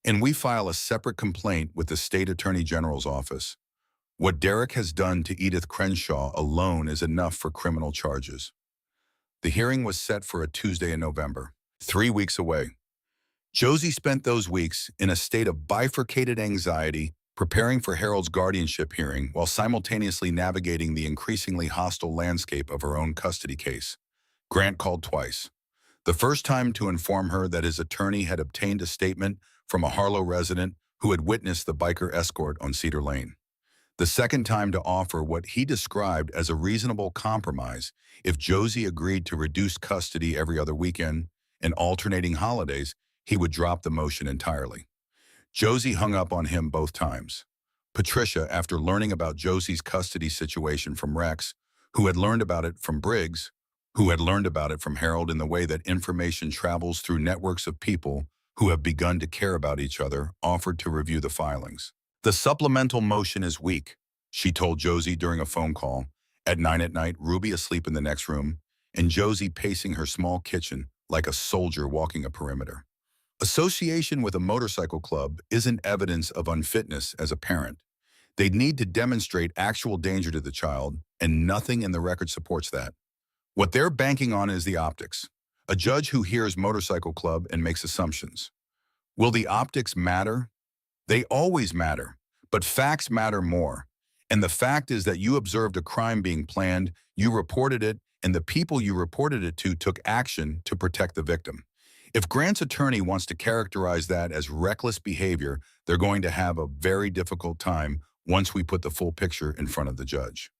And we file a separate complaint with the State Attorney General's office. What Derek has done to Edith Crenshaw alone is enough for criminal charges. The hearing was set for a Tuesday in November, 3 weeks away. Josie spent those weeks in a state of bifurcated anxiety preparing for Harold's guardianship hearing while simultaneously navigating the increasingly hostile landscape of her own custody case. Grant called twice. The first time to inform her that his attorney had obtained a statement from a Harlow resident who had witnessed the biker escort on Cedar Lane. The second time to offer what he described as a reasonable compromise if Josie agreed to reduce custody every other weekend and alternating holidays, he would drop the motion entirely. Josie hung up on him both times. Patricia, after learning about Josie's custody situation from Rex, who had learned about it from Briggs, who had learned about it from Harold in the way that information travels through networks of people who have begun to care about each other, offered to review the filings. The supplemental motion is weak, she told Josie during a phone call. At 9 at night, Ruby asleep in the next room, and Josie pacing her small kitchen like a soldier walking a perimeter. Association with a motorcycle club isn't evidence of unfitness as a parent. They'd need to demonstrate actual danger to the child, and nothing in the record supports that. What they're banking on is the optics. A judge who hears motorcycle club and makes assumptions. Will the optics matter? They always matter, but facts matter more. And the fact is that you observed a crime being planned, you reported it, and the people you reported it to took action to protect the victim. If Grant's attorney wants to characterize that as reckless behavior, they're going to have a very difficult time once we put the full picture in front of the judge.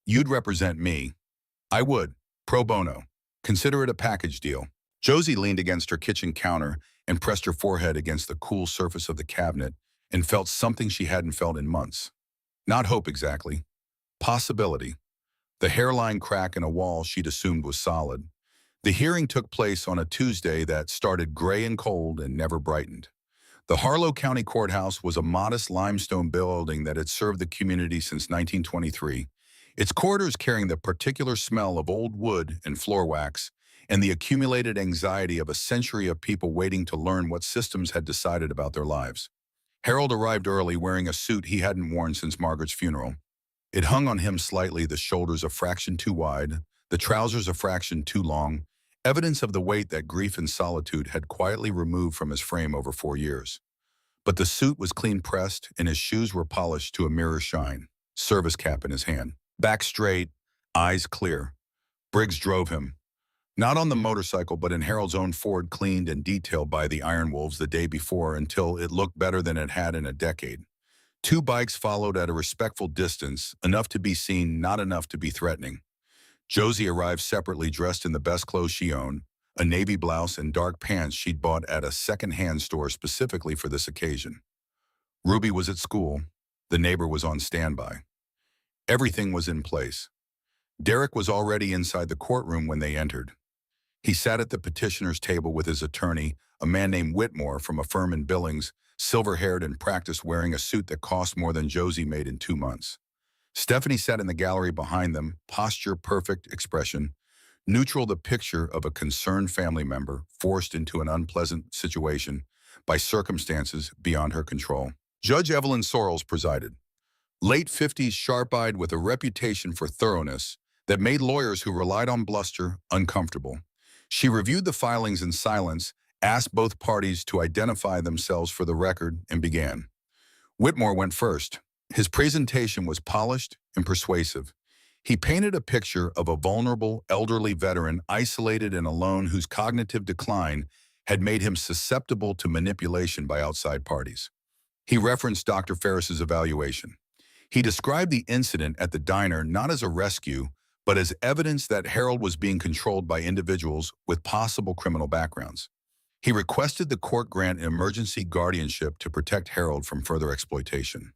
You'd represent me. I would. Pro bono. Consider it a package deal. Josie leaned against her kitchen counter and pressed her forehead against the cool surface of the cabinet and felt something she hadn't felt in months. Not hope exactly. Possibility. The hairline crack in a wall she'd assumed was solid. The hearing took place on a Tuesday that started gray and cold and never brightened. The Harlow County Courthouse was a modest limestone building that had served the community since 1923, its corridors carrying the particular smell of old wood and floor wax and the accumulated anxiety of a century of people waiting to learn what systems had decided about their lives. Harold arrived early wearing a suit he hadn't worn since Margaret's funeral. It hung on him slightly, the shoulders a fraction too wide, the trousers a fraction too long, evidence of the weight that grief and solitude had quietly removed from his frame over 4 years. But the suit was clean pressed and his shoes were polished to a mirror shine, service cap in his hand. Back straight, eyes clear. Briggs drove him. Not on the motorcycle, but in Harold's own Ford, cleaned and detailed by the Iron Wolves the day before until it looked better than it had in a decade. 2 bikes followed at a respectful distance, enough to be seen, not enough to be threatening. Josie arrived separately, dressed in the best clothes she owned, a navy blouse and dark pants she'd bought at a second-hand store specifically for this occasion. Ruby was at school. The neighbor was on standby. Everything was in place. Derek was already inside the courtroom when they entered. He sat at the petitioner's table with his attorney, a man named Whitmore from a firm in Billings, silver-haired and practiced, wearing a suit that cost more than Josie made in 2 months. Stephanie sat in the gallery behind them, posture perfect, expression neutral, the picture of a concerned family member forced into an unpleasant situation by circumstances beyond her control. Judge Evelyn Sorrells presided. Late 50s, sharp-eyed, with a reputation for thoroughness that made lawyers who relied on bluster uncomfortable. She reviewed the filings in silence, asked both parties to identify themselves for the record, and began. Whitmore went first. His presentation was polished and persuasive. He painted a picture of a vulnerable, elderly veteran isolated and alone whose cognitive decline had made him susceptible to manipulation by outside parties. He referenced Dr. Ferris's evaluation. He described the incident at the diner not as a rescue, but as evidence that Harold was being controlled by individuals with possible criminal backgrounds. He requested the court grant emergency guardianship to protect Harold from further exploitation.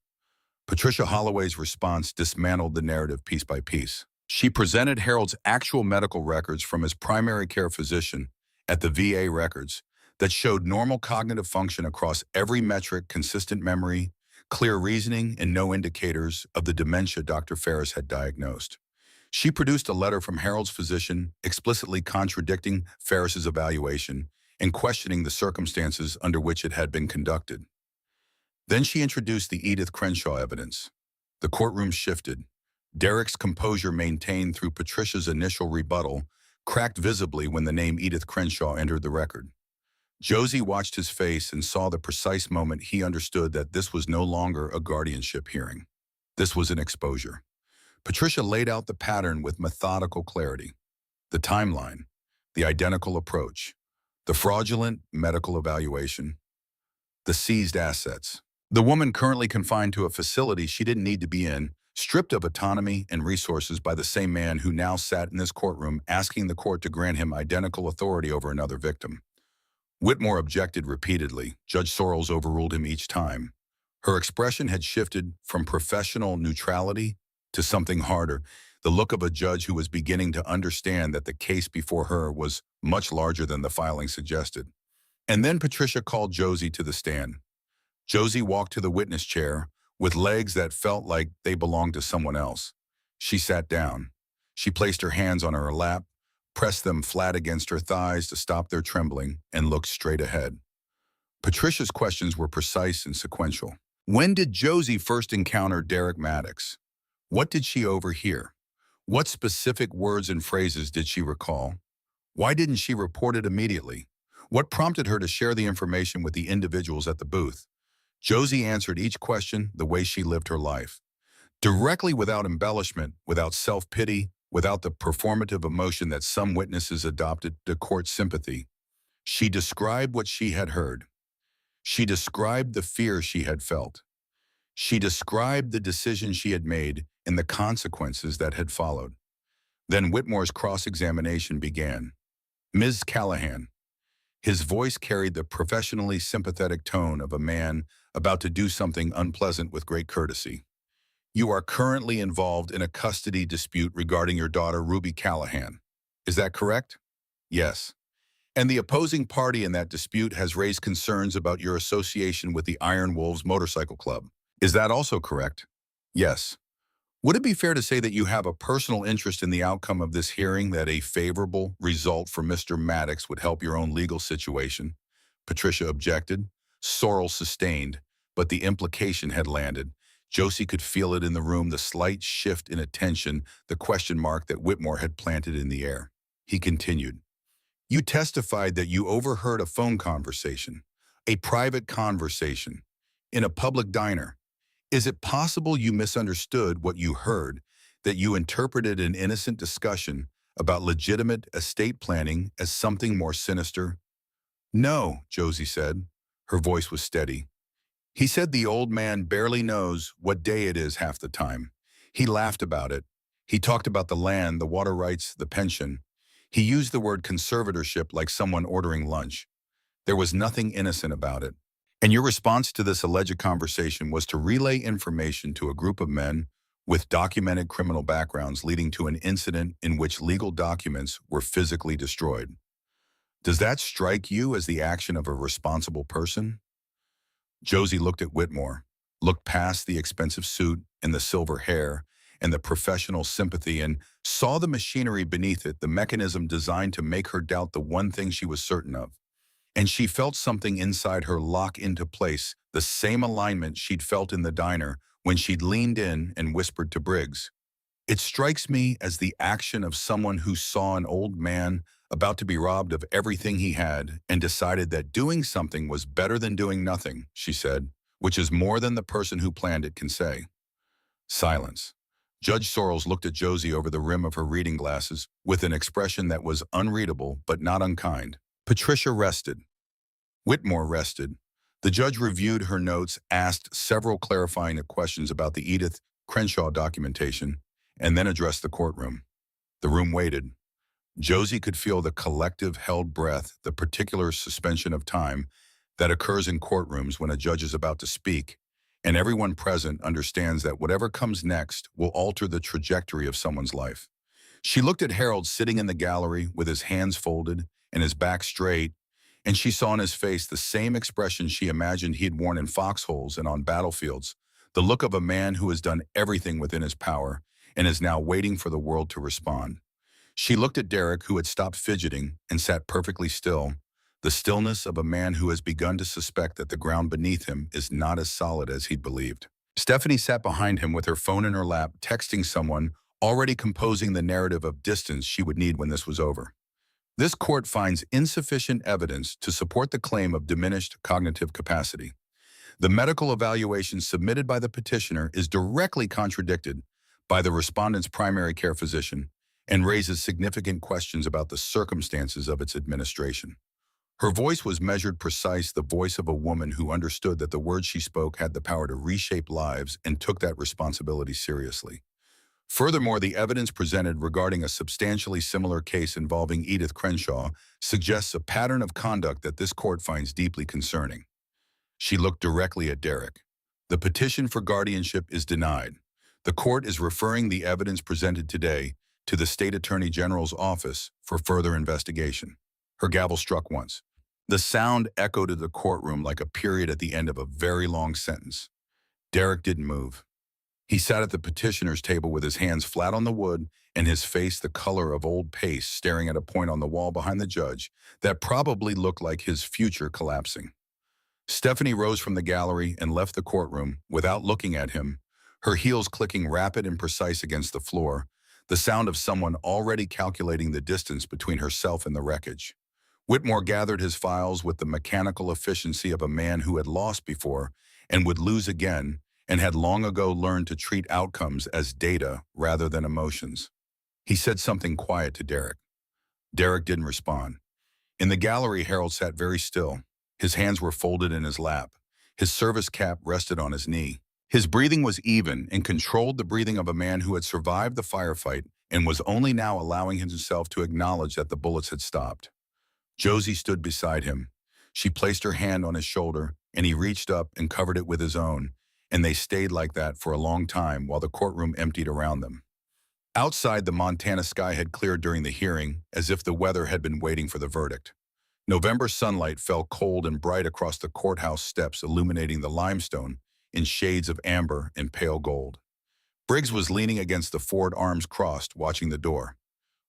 Patricia Holloway's response dismantled the narrative piece by piece. She presented Harold's actual medical records from his primary care physician at the VA records that showed normal cognitive function across every metric, consistent memory, clear reasoning, and no indicators of the dementia Dr. Ferris had diagnosed. She produced a letter from Harold's physician explicitly contradicting Ferris's evaluation and questioning the circumstances under which it had been conducted. Then she introduced the Edith Crenshaw evidence. The courtroom shifted. Derek's composure, maintained through Patricia's initial rebuttal, cracked visibly when the name Edith Crenshaw entered the record. Josie watched his face and saw the precise moment he understood that this was no longer a guardianship hearing. This was an exposure. Patricia laid out the pattern with methodical clarity. The timeline, the identical approach, the fraudulent medical evaluation, the seized assets. The woman currently confined to a facility she didn't need to be in, stripped of autonomy and resources by the same man who now sat in this courtroom asking the court to grant him identical authority over another victim. Whitmore objected repeatedly. Judge Sorrells overruled him each time. Her expression had shifted from professional neutrality to something harder, the look of a judge who was beginning to understand that the case before her was much larger than the filing suggested. And then Patricia called Josie to the stand. Josie walked to the witness chair with legs that felt like they belonged to someone else. She sat down. She placed her hands on her lap, pressed them flat against her thighs to stop their trembling, and looked straight ahead. Patricia's questions were precise and sequential. When did Josie first encounter Derek Maddox? What did she overhear? What specific words and phrases did she recall? Why didn't she report it immediately? What prompted her to share the information with the individuals at the booth? Josie answered each question the way she lived her life. Directly, without embellishment, without self-pity, without the performative emotion that some witnesses adopted to court sympathy. She described what she had heard. She described the fear she had felt. She described the decision she had made and the consequences that had followed. Then Whitmore's cross-examination began. Ms. Callahan. His voice carried the professionally sympathetic tone of a man about to do something unpleasant with great courtesy. You are currently involved in a custody dispute regarding your daughter, Ruby Callahan. Is that correct? Yes. And the opposing party in that dispute has raised concerns about your association with the Iron Wolves Motorcycle Club. Is that also correct? Yes. Would it be fair to say that you have a personal interest in the outcome of this hearing, that a favorable result for Mr. Maddox would help your own legal situation? Patricia objected. Sorrel sustained, but the implication had landed. Josie could feel it in the room, the slight shift in attention, the question mark that Whitmore had planted in the air. He continued. You testified that you overheard a phone conversation, a private conversation, in a public diner. Is it possible you misunderstood what you heard, that you interpreted an innocent discussion about legitimate estate planning as something more sinister? No, Josie said. Her voice was steady. He said the old man barely knows what day it is half the time. He laughed about it. He talked about the land, the water rights, the pension. He used the word conservatorship like someone ordering lunch. There was nothing innocent about it. And your response to this alleged conversation was to relay information to a group of men with documented criminal backgrounds, leading to an incident in which legal documents were physically destroyed. Does that strike you as the action of a responsible person? Josie looked at Whitmore, looked past the expensive suit and the silver hair and the professional sympathy, and saw the machinery beneath it, the mechanism designed to make her doubt the one thing she was certain of. And she felt something inside her lock into place, the same alignment she'd felt in the diner when she'd leaned in and whispered to Briggs. It strikes me as the action of someone who saw an old man about to be robbed of everything he had and decided that doing something was better than doing nothing, she said, which is more than the person who planned it can say. Silence. Judge Sorrells looked at Josie over the rim of her reading glasses with an expression that was unreadable but not unkind. Patricia rested. Whitmore rested. The judge reviewed her notes, asked several clarifying questions about the Edith Crenshaw documentation, and then addressed the courtroom. The room waited. Josie could feel the collective held breath, the particular suspension of time that occurs in courtrooms when a judge is about to speak, and everyone present understands that whatever comes next will alter the trajectory of someone's life. She looked at Harold sitting in the gallery with his hands folded and his back straight, and she saw in his face the same expression she imagined he'd worn in foxholes and on battlefields, the look of a man who has done everything within his power and is now waiting for the world to respond. She looked at Derek, who had stopped fidgeting and sat perfectly still, the stillness of a man who has begun to suspect that the ground beneath him is not as solid as he'd believed. Stephanie sat behind him with her phone in her lap, texting someone, already composing the narrative of distance she would need when this was over. This court finds insufficient evidence to support the claim of diminished cognitive capacity. The medical evaluation submitted by the petitioner is directly contradicted by the respondent's primary care physician and raises significant questions about the circumstances of its administration. Her voice was measured precise, the voice of a woman who understood that the words she spoke had the power to reshape lives and took that responsibility seriously. Furthermore, the evidence presented regarding a substantially similar case involving Edith Crenshaw suggests a pattern of conduct that this court finds deeply concerning. She looked directly at Derek. The petition for guardianship is denied. The court is referring the evidence presented today to the State Attorney General's office for further investigation. Her gavel struck once. The sound echoed in the courtroom like a period at the end of a very long sentence. Derek didn't move. He sat at the petitioner's table with his hands flat on the wood and his face the color of old paste, staring at a point on the wall behind the judge that probably looked like his future collapsing. Stephanie rose from the gallery and left the courtroom without looking at him, her heels clicking rapid and precise against the floor, the sound of someone already calculating the distance between herself and the wreckage. Whitmore gathered his files with the mechanical efficiency of a man who had lost before and would lose again, and had long ago learned to treat outcomes as data rather than emotions. He said something quiet to Derek. Derek didn't respond. In the gallery, Harold sat very still. His hands were folded in his lap. His service cap rested on his knee. His breathing was even and controlled the breathing of a man who had survived the firefight and was only now allowing himself to acknowledge that the bullets had stopped. Josie stood beside him. She placed her hand on his shoulder, and he reached up and covered it with his own, and they stayed like that for a long time while the courtroom emptied around them. Outside, the Montana sky had cleared during the hearing, as if the weather had been waiting for the verdict. November sunlight fell cold and bright across the courthouse steps, illuminating the limestone in shades of amber and pale gold. Briggs was leaning against the fort, arms crossed, watching the door.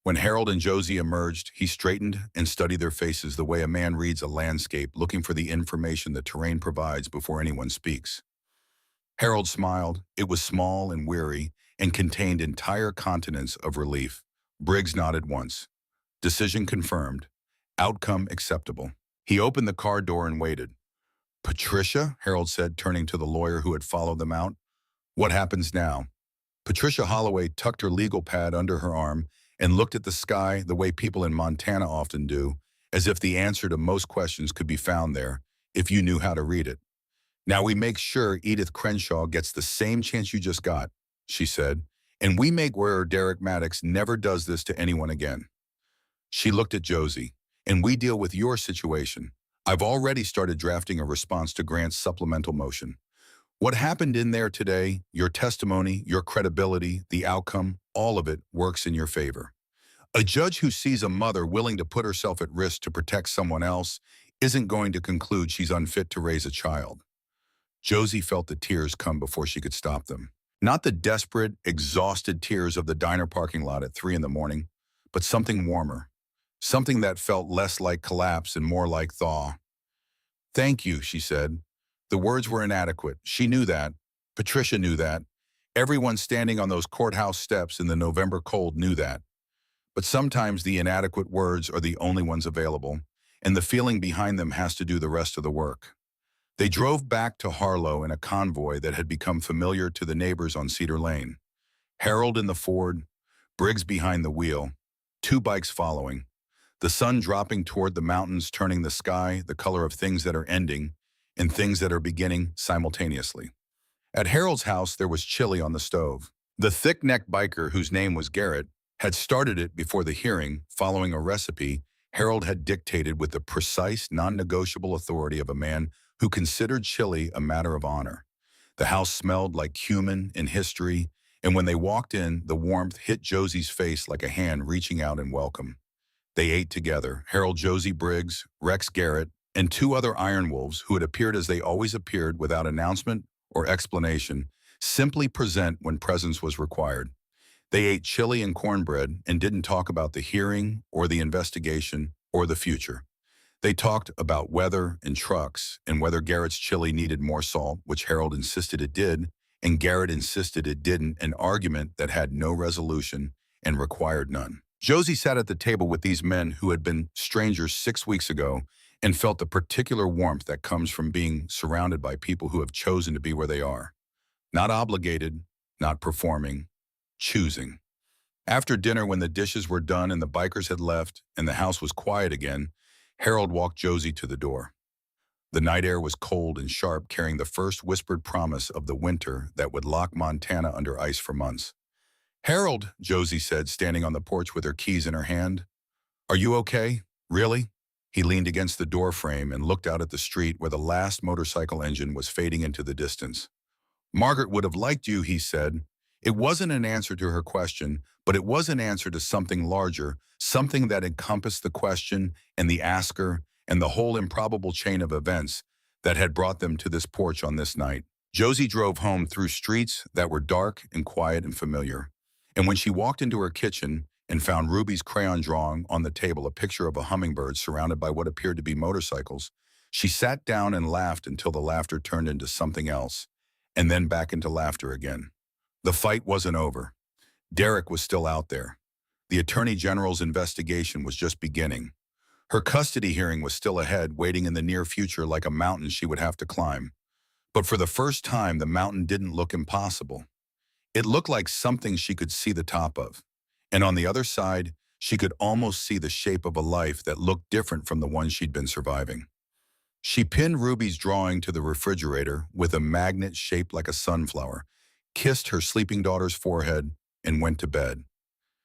When Harold and Josie emerged, he straightened and studied their faces the way a man reads a landscape, looking for the information the terrain provides before anyone speaks. Harold smiled. It was small and weary and contained entire continents of relief. Briggs nodded once. Decision confirmed. Outcome acceptable. He opened the car door and waited. "Patricia," Harold said, turning to the lawyer who had followed them out. "What happens now?" Patricia Holloway tucked her legal pad under her arm and looked at the sky the way people in Montana often do, as if the answer to most questions could be found there, if you knew how to read it. "Now we make sure Edith Crenshaw gets the same chance you just got," she said, "and we make where Derek Maddox never does this to anyone again." She looked at Josie. "And we deal with your situation. I've already started drafting a response to Grant's supplemental motion. What happened in there today, your testimony, your credibility, the outcome, all of it works in your favor. A judge who sees a mother willing to put herself at risk to protect someone else isn't going to conclude she's unfit to raise a child." Josie felt the tears come before she could stop them. Not the desperate, exhausted tears of the diner parking lot at 3 in the morning, but something warmer. Something that felt less like collapse and more like thaw. "Thank you," she said. The words were inadequate. She knew that. Patricia knew that. Everyone standing on those courthouse steps in the November cold knew that. But sometimes the inadequate words are the only ones available, and the feeling behind them has to do the rest of the work. They drove back to Harlow in a convoy that had become familiar to the neighbors on Cedar Lane. Harold in the Ford, Briggs behind the wheel, 2 bikes following. The sun dropping toward the mountains, turning the sky the color of things that are ending and things that are beginning simultaneously. At Harold's house, there was chili on the stove. The thick-necked biker, whose name was Garrett, had started it before the hearing, following a recipe Harold had dictated with the precise, non-negotiable authority of a man who considered chili a matter of honor. The house smelled like cumin and history, and when they walked in, the warmth hit Josie's face like a hand reaching out in welcome. They ate together, Harold, Josie, Briggs, Rex Garrett, and 2 other Iron Wolves who had appeared as they always appeared without announcement or explanation, simply present when presence was required. They ate chili and cornbread and didn't talk about the hearing or the investigation or the future. They talked about weather and trucks and whether Garrett's chili needed more salt, which Harold insisted it did, and Garrett insisted it didn't, an argument that had no resolution and required none. Josie sat at the table with these men who had been strangers 6 weeks ago and felt the particular warmth that comes from being surrounded by people who have chosen to be where they are. Not obligated, not performing, choosing. After dinner, when the dishes were done and the bikers had left and the house was quiet again, Harold walked Josie to the door. The night air was cold and sharp, carrying the first whispered promise of the winter that would lock Montana under ice for months. "Harold," Josie said, standing on the porch with her keys in her hand. "Are you okay? Really?" He leaned against the door frame and looked out at the street where the last motorcycle engine was fading into the distance. "Margaret would have liked you," he said. It wasn't an answer to her question, but it was an answer to something larger, something that encompassed the question and the asker and the whole improbable chain of events that had brought them to this porch on this night. Josie drove home through streets that were dark and quiet and familiar. And when she walked into her kitchen and found Ruby's crayon drawing on the table, a picture of a hummingbird surrounded by what appeared to be motorcycles, she sat down and laughed until the laughter turned into something else, and then back into laughter again. The fight wasn't over. Derek was still out there. The Attorney General's investigation was just beginning. Her custody hearing was still ahead, waiting in the near future like a mountain she would have to climb. But for the first time, the mountain didn't look impossible. It looked like something she could see the top of. And on the other side, she could almost see the shape of a life that looked different from the one she'd been surviving. She pinned Ruby's drawing to the refrigerator with a magnet shaped like a sunflower, kissed her sleeping daughter's forehead, and went to bed.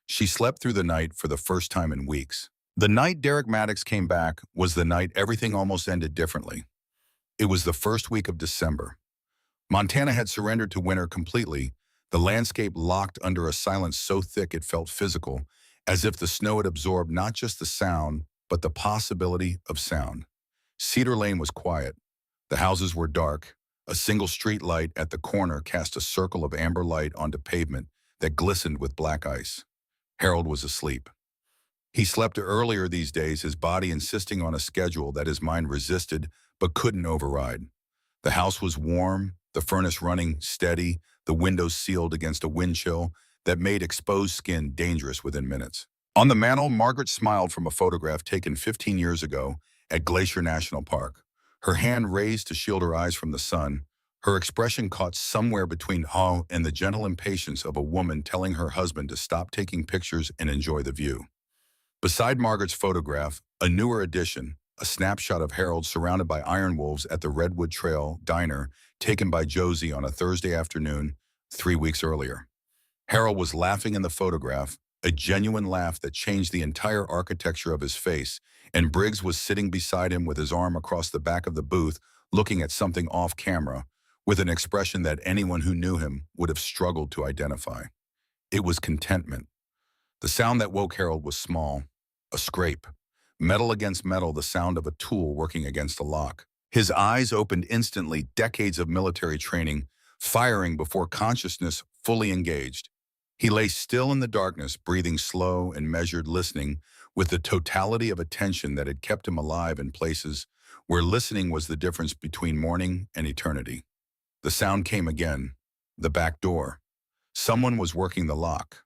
She slept through the night for the first time in weeks. The night Derek Maddox came back was the night everything almost ended differently. It was the first week of December. Montana had surrendered to winter completely, the landscape locked under a silence so thick it felt physical, as if the snow had absorbed not just the sound, but the possibility of sound. Cedar Lane was quiet. The houses were dark. A single street light at the corner cast a circle of amber light onto pavement that glistened with black ice. Harold was asleep. He slept earlier these days, his body insisting on a schedule that his mind resisted but couldn't override. The house was warm, the furnace running steady, the windows sealed against a wind chill that made exposed skin dangerous within minutes. On the mantel, Margaret smiled from a photograph taken 15 years ago at Glacier National Park. Her hand raised to shield her eyes from the sun, her expression caught somewhere between awe and the gentle impatience of a woman telling her husband to stop taking pictures and enjoy the view. Beside Margaret's photograph, a newer edition, a snapshot of Harold surrounded by iron wolves at the Redwood Trail Diner, taken by Josie on a Thursday afternoon 3 weeks earlier. Harold was laughing in the photograph, a genuine laugh that changed the entire architecture of his face, and Briggs was sitting beside him with his arm across the back of the booth, looking at something off camera, with an expression that anyone who knew him would have struggled to identify. It was contentment. The sound that woke Harold was small, a scrape. Metal against metal, the sound of a tool working against a lock. His eyes opened instantly, decades of military training, firing before consciousness fully engaged. He lay still in the darkness, breathing slow and measured, listening with the totality of attention that had kept him alive in places where listening was the difference between morning and eternity. The sound came again, the back door. Someone was working the lock.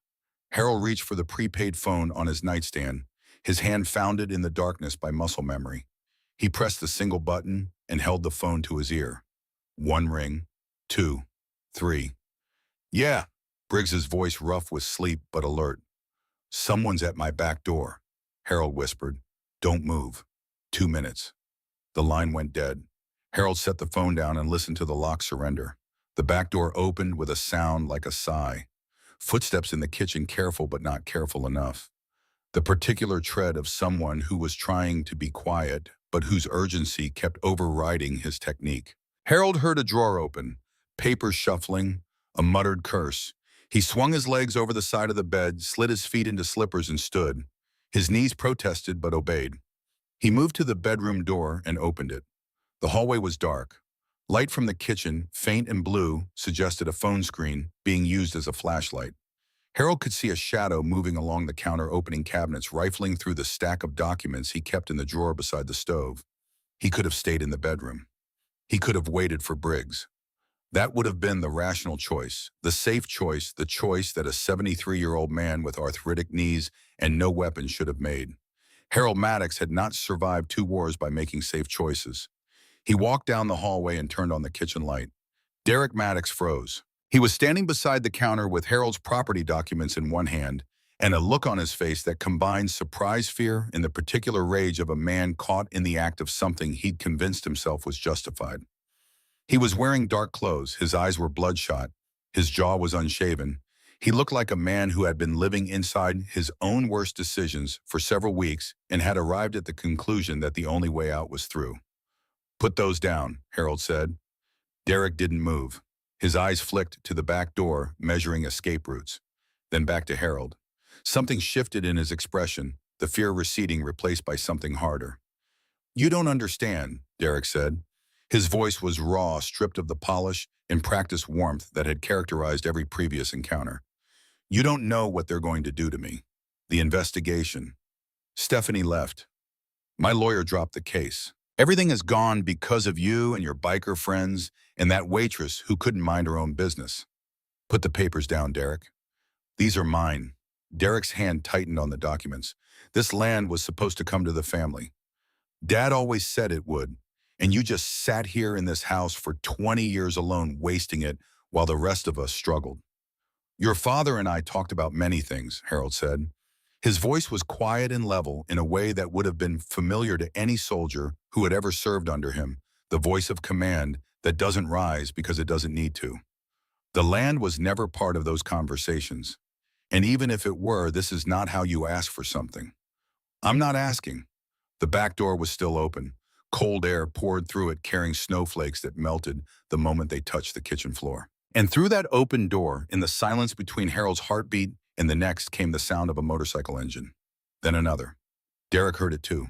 Harold reached for the prepaid phone on his nightstand, his hand founded in the darkness by muscle memory. He pressed the single button and held the phone to his ear. 1 ring, 2, 3. "Yeah," Briggs's voice rough with sleep but alert. "Someone's at my back door," Harold whispered. "Don't move." 2 minutes. The line went dead. Harold set the phone down and listened to the lock surrender. The back door opened with a sound like a sigh. Footsteps in the kitchen, careful but not careful enough. The particular tread of someone who was trying to be quiet, but whose urgency kept overriding his technique. Harold heard a drawer open, papers shuffling, a muttered curse. He swung his legs over the side of the bed, slid his feet into slippers and stood. His knees protested but obeyed. He moved to the bedroom door and opened it. The hallway was dark. Light from the kitchen, faint and blue, suggested a phone screen being used as a flashlight. Harold could see a shadow moving along the counter, opening cabinets, rifling through the stack of documents he kept in the drawer beside the stove. He could have stayed in the bedroom. He could have waited for Briggs. That would have been the rational choice, the safe choice, the choice that a 73-year-old man with arthritic knees and no weapons should have made. Harold Maddox had not survived 2 wars by making safe choices. He walked down the hallway and turned on the kitchen light. Derek Maddox froze. He was standing beside the counter with Harold's property documents in one hand and a look on his face that combined surprise fear and the particular rage of a man caught in the act of something he'd convinced himself was justified. He was wearing dark clothes, his eyes were bloodshot, his jaw was unshaven. He looked like a man who had been living inside his own worst decisions for several weeks and had arrived at the conclusion that the only way out was through. "Put those down," Harold said. Derek didn't move. His eyes flicked to the back door, measuring escape routes. Then back to Harold. Something shifted in his expression, the fear receding, replaced by something harder. "You don't understand," Derek said. His voice was raw, stripped of the polish and practiced warmth that had characterized every previous encounter. "You don't know what they're going to do to me. The investigation. Stephanie left. My lawyer dropped the case. Everything is gone because of you and your biker friends and that waitress who couldn't mind her own business. Put the papers down, Derek. These are mine." Derek's hand tightened on the documents. "This land was supposed to come to the family. Dad always said it would, and you just sat here in this house for 20 years alone, wasting it while the rest of us struggled." "Your father and I talked about many things," Harold said. His voice was quiet and level in a way that would have been familiar to any soldier who had ever served under him, the voice of command that doesn't rise because it doesn't need to. "The land was never part of those conversations. And even if it were, this is not how you ask for something." "I'm not asking." The back door was still open. Cold air poured through it, carrying snowflakes that melted the moment they touched the kitchen floor. And through that open door, in the silence between Harold's heartbeat and the next, came the sound of a motorcycle engine. Then another. Derek heard it too.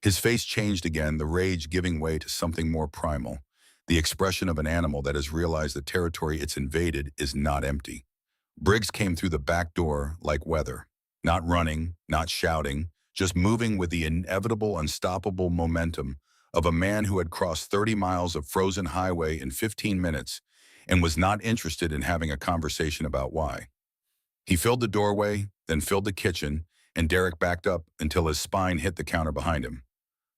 His face changed again, the rage giving way to something more primal, the expression of an animal that has realized the territory it's invaded is not empty. Briggs came through the back door like weather, not running, not shouting, just moving with the inevitable, unstoppable momentum of a man who had crossed 30 miles of frozen highway in 15 minutes and was not interested in having a conversation about why. He filled the doorway, then filled the kitchen, and Derek backed up until his spine hit the counter behind him.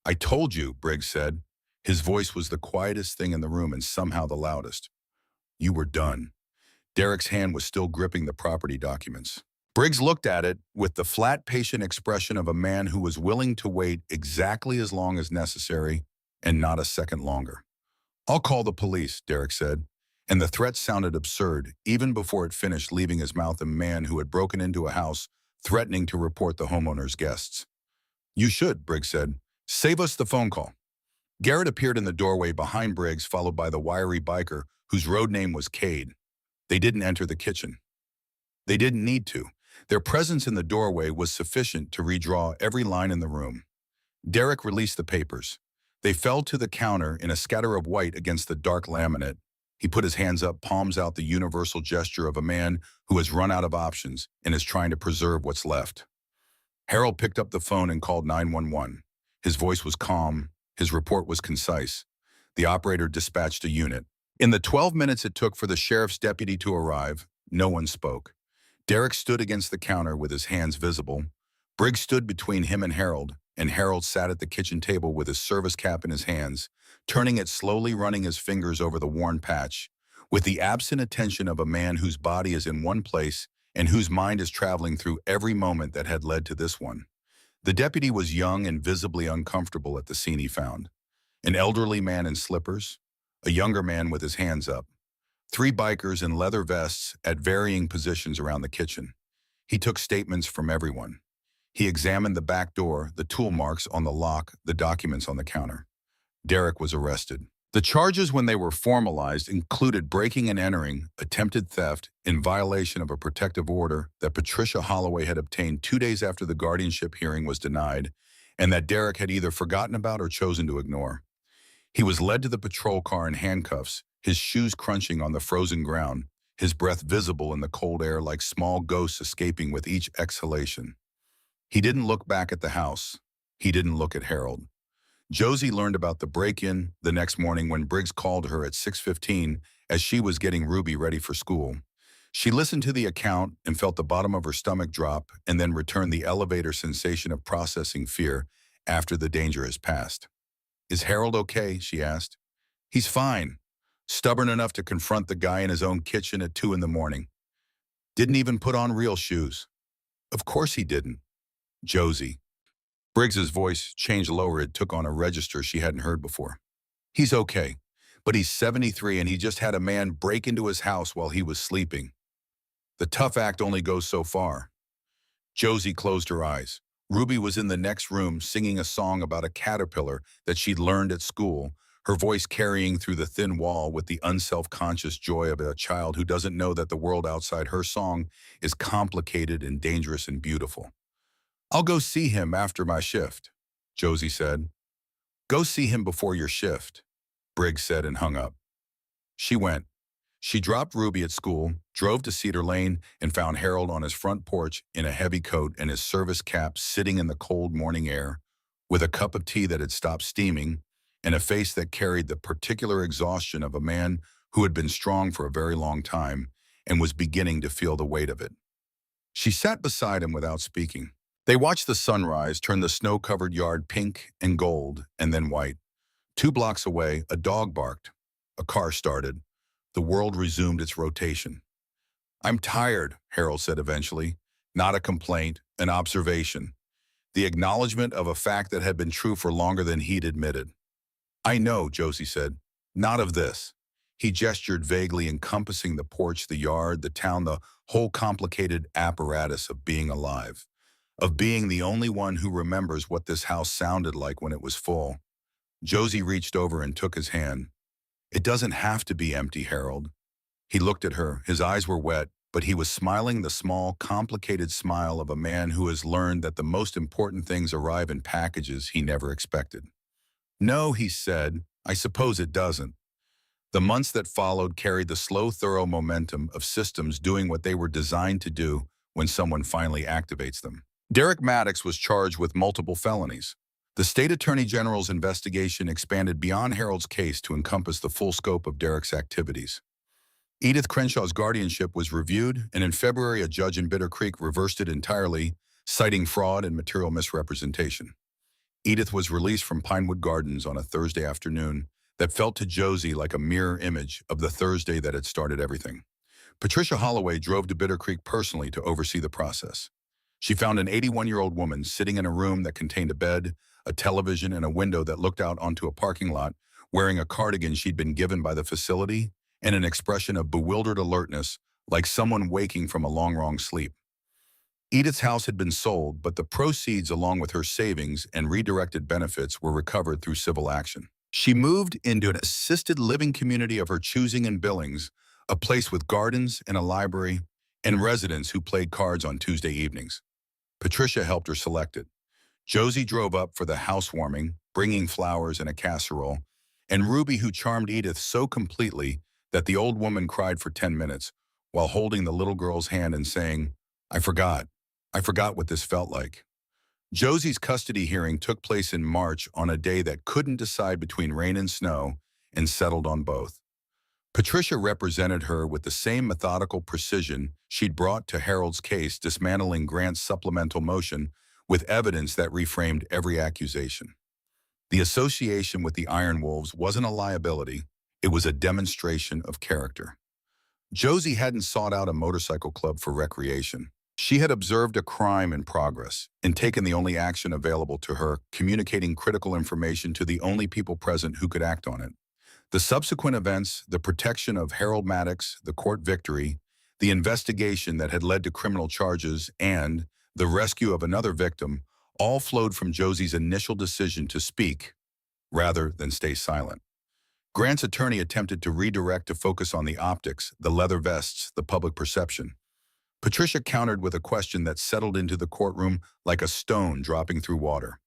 "I told you," Briggs said. His voice was the quietest thing in the room and somehow the loudest. "You were done." Derek's hand was still gripping the property documents. Briggs looked at it with the flat, patient expression of a man who was willing to wait exactly as long as necessary and not a second longer. "I'll call the police," Derek said, and the threat sounded absurd even before it finished, leaving his mouth a man who had broken into a house threatening to report the homeowner's guests. "You should," Briggs said. "Save us the phone call." Garrett appeared in the doorway behind Briggs, followed by the wiry biker whose road name was Cade. They didn't enter the kitchen. They didn't need to. Their presence in the doorway was sufficient to redraw every line in the room. Derek released the papers. They fell to the counter in a scatter of white against the dark laminate. He put his hands up, palms out, the universal gesture of a man who has run out of options and is trying to preserve what's left. Harold picked up the phone and called 911. His voice was calm. His report was concise. The operator dispatched a unit. In the 12 minutes it took for the sheriff's deputy to arrive, no one spoke. Derek stood against the counter with his hands visible. Briggs stood between him and Harold sat at the kitchen table with his service cap in his hands, turning it slowly, running his fingers over the worn patch, with the absent attention of a man whose body is in one place and whose mind is traveling through every moment that had led to this one. The deputy was young and visibly uncomfortable at the scene he found. An elderly man in slippers, a younger man with his hands up, 3 bikers in leather vests at varying positions around the kitchen. He took statements from everyone. He examined the back door, the tool marks on the lock, the documents on the counter. Derek was arrested. The charges, when they were formalized, included breaking and entering, attempted theft, in violation of a protective order that Patricia Holloway had obtained 2 days after the guardianship hearing was denied, and that Derek had either forgotten about or chosen to ignore. He was led to the patrol car in handcuffs, his shoes crunching on the frozen ground, his breath visible in the cold air like small ghosts escaping with each exhalation. He didn't look back at the house. He didn't look at Harold. Josie learned about the break-in the next morning when Briggs called her at 6:15 as she was getting Ruby ready for school. She listened to the account and felt the bottom of her stomach drop and then returned the elevator sensation of processing fear after the danger has passed. "Is Harold okay?" she asked. "He's fine. Stubborn enough to confront the guy in his own kitchen at 2 in the morning. Didn't even put on real shoes." "Of course he didn't." "Josie." Briggs's voice changed lower. It took on a register she hadn't heard before. "He's okay, but he's 73 and he just had a man break into his house while he was sleeping. The tough act only goes so far." Josie closed her eyes. Ruby was in the next room singing a song about a caterpillar that she'd learned at school, her voice carrying through the thin wall with the unself-conscious joy of a child who doesn't know that the world outside her song is complicated and dangerous and beautiful. "I'll go see him after my shift," Josie said. "Go see him before your shift," Briggs said and hung up. She went. She dropped Ruby at school, drove to Cedar Lane, and found Harold on his front porch in a heavy coat and his service cap sitting in the cold morning air, with a cup of tea that had stopped steaming, and a face that carried the particular exhaustion of a man who had been strong for a very long time and was beginning to feel the weight of it. She sat beside him without speaking. They watched the sunrise turn the snow-covered yard pink and gold and then white. 2 blocks away, a dog barked. A car started. The world resumed its rotation. "I'm tired," Harold said eventually. Not a complaint, an observation. The acknowledgement of a fact that had been true for longer than he'd admitted. "I know," Josie said. "Not of this." He gestured vaguely, encompassing the porch, the yard, the town, the whole complicated apparatus of being alive, of being the only one who remembers what this house sounded like when it was full. Josie reached over and took his hand. "It doesn't have to be empty, Harold." He looked at her. His eyes were wet, but he was smiling the small, complicated smile of a man who has learned that the most important things arrive in packages he never expected. "No," he said, "I suppose it doesn't." The months that followed carried the slow, thorough momentum of systems doing what they were designed to do when someone finally activates them. Derek Maddox was charged with multiple felonies. The state attorney general's investigation expanded beyond Harold's case to encompass the full scope of Derek's activities. Edith Crenshaw's guardianship was reviewed, and in February, a judge in Bitter Creek reversed it entirely, citing fraud and material misrepresentation. Edith was released from Pinewood Gardens on a Thursday afternoon that felt to Josie like a mirror image of the Thursday that had started everything. Patricia Holloway drove to Bitter Creek personally to oversee the process. She found an 81-year-old woman sitting in a room that contained a bed, a television, and a window that looked out onto a parking lot, wearing a cardigan she'd been given by the facility, and an expression of bewildered alertness, like someone waking from a long, wrong sleep. Edith's house had been sold, but the proceeds, along with her savings and redirected benefits, were recovered through civil action. She moved into an assisted living community of her choosing in Billings, a place with gardens and a library, and residents who played cards on Tuesday evenings. Patricia helped her select it. Josie drove up for the housewarming, bringing flowers and a casserole, and Ruby, who charmed Edith so completely that the old woman cried for 10 minutes while holding the little girl's hand and saying, I forgot what this felt like." Josie's custody hearing took place in March on a day that couldn't decide between rain and snow and settled on both. Patricia represented her with the same methodical precision she'd brought to Harold's case, dismantling Grant's supplemental motion with evidence that reframed every accusation. The association with the Iron Wolves wasn't a liability, it was a demonstration of character. Josie hadn't sought out a motorcycle club for recreation. She had observed a crime in progress and taken the only action available to her, communicating critical information to the only people present who could act on it. The subsequent events, the protection of Harold Maddox, the court victory, the investigation that had led to criminal charges, and the rescue of another victim, all flowed from Josie's initial decision to speak rather than stay silent. Grant's attorney attempted to redirect to focus on the optics, the leather vests, the public perception. Patricia countered with a question that settled into the courtroom like a stone dropping through water.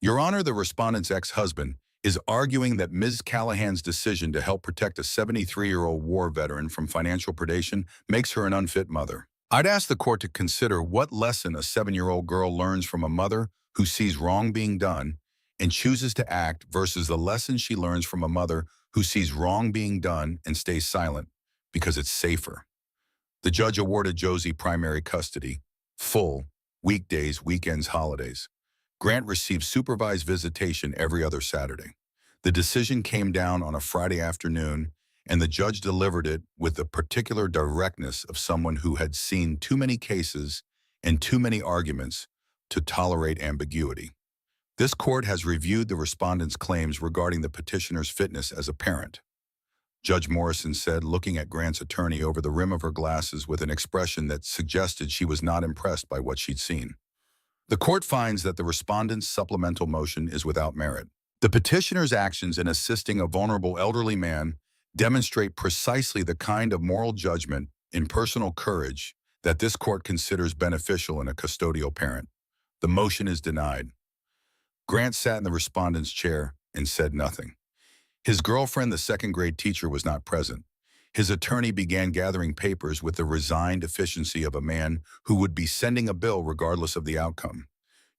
"Your Honor, the respondent's ex-husband is arguing that Ms. Callahan's decision to help protect a 73-year-old war veteran from financial predation makes her an unfit mother. I'd ask the court to consider what lesson a 7-year-old girl learns from a mother who sees wrong being done and chooses to act versus the lesson she learns from a mother who sees wrong being done and stays silent because it's safer. The judge awarded Josie primary custody, full, weekdays, weekends, holidays. Grant received supervised visitation every other Saturday. The decision came down on a Friday afternoon, and the judge delivered it with the particular directness of someone who had seen too many cases and too many arguments to tolerate ambiguity. This court has reviewed the respondent's claims regarding the petitioner's fitness as a parent. Judge Morrison said, looking at Grant's attorney over the rim of her glasses with an expression that suggested she was not impressed by what she'd seen. The court finds that the respondent's supplemental motion is without merit. The petitioner's actions in assisting a vulnerable elderly man demonstrate precisely the kind of moral judgment and personal courage that this court considers beneficial in a custodial parent. The motion is denied. Grant sat in the respondent's chair and said nothing. His girlfriend, the second-grade teacher, was not present. His attorney began gathering papers with the resigned efficiency of a man who would be sending a bill regardless of the outcome.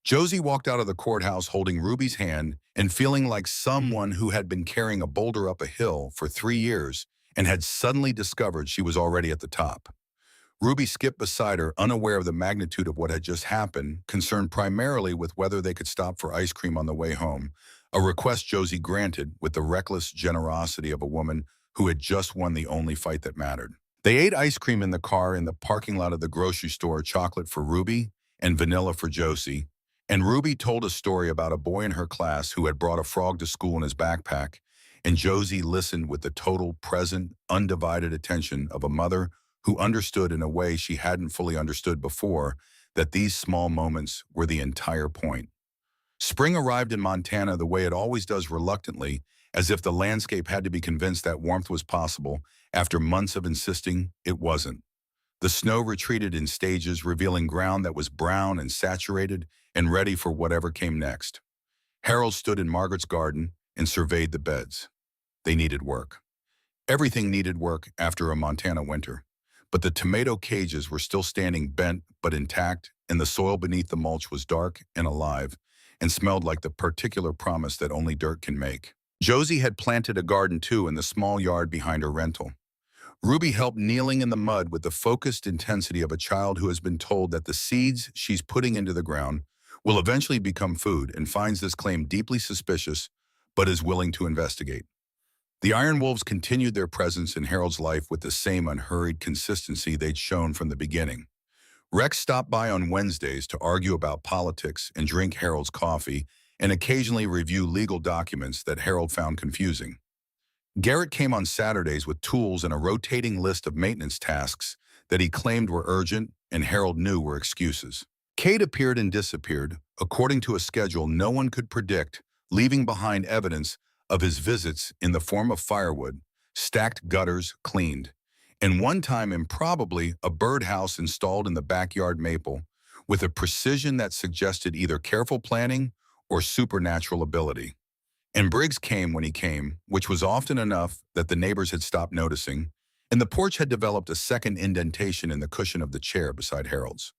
Josie walked out of the courthouse holding Ruby's hand and feeling like someone who had been carrying a boulder up a hill for 3 years and had suddenly discovered she was already at the top. Ruby skipped beside her, unaware of the magnitude of what had just happened, concerned primarily with whether they could stop for ice cream on the way home, a request Josie granted with the reckless generosity of a woman who had just won the only fight that mattered. They ate ice cream in the car in the parking lot of the grocery store, chocolate for Ruby and vanilla for Josie, and Ruby told a story about a boy in her class who had brought a frog to school in his backpack, and Josie listened with the total, present, undivided attention of a mother who understood in a way she hadn't fully understood before that these small moments were the entire point. Spring arrived in Montana the way it always does, reluctantly, as if the landscape had to be convinced that warmth was possible after months of insisting it wasn't. The snow retreated in stages, revealing ground that was brown and saturated and ready for whatever came next. Harold stood in Margaret's garden and surveyed the beds. They needed work. Everything needed work after a Montana winter. But the tomato cages were still standing bent but intact, and the soil beneath the mulch was dark and alive and smelled like the particular promise that only dirt can make. Josie had planted a garden too in the small yard behind her rental. Ruby helped, kneeling in the mud with the focused intensity of a child who has been told that the seeds she's putting into the ground will eventually become food, and finds this claim deeply suspicious but is willing to investigate. The Iron Wolves continued their presence in Harold's life with the same unhurried consistency they'd shown from the beginning. Rex stopped by on Wednesdays to argue about politics and drink Harold's coffee, and occasionally review legal documents that Harold found confusing. Garrett came on Saturdays with tools and a rotating list of maintenance tasks that he claimed were urgent and Harold knew were excuses. Kate appeared and disappeared, according to a schedule no one could predict, leaving behind evidence of his visits in the form of firewood, stacked gutters cleaned, and one time improbably a birdhouse installed in the backyard maple with a precision that suggested either careful planning or supernatural ability. And Briggs came when he came, which was often enough that the neighbors had stopped noticing, and the porch had developed a second indentation in the cushion of the chair beside Harold's.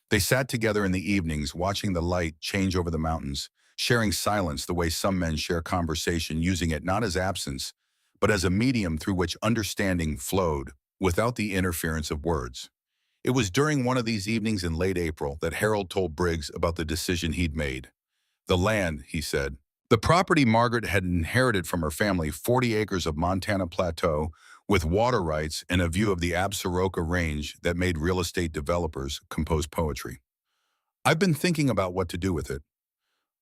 They sat together in the evenings, watching the light change over the mountains, sharing silence the way some men share conversation, using it not as absence, but as a medium through which understanding flowed without the interference of words. It was during one of these evenings in late April that Harold told Briggs about the decision he'd made. The land, he said. The property Margaret had inherited from her family, 40 acres of Montana plateau with water rights and a view of the Absaroka Range that made real estate developers compose poetry. I've been thinking about what to do with it.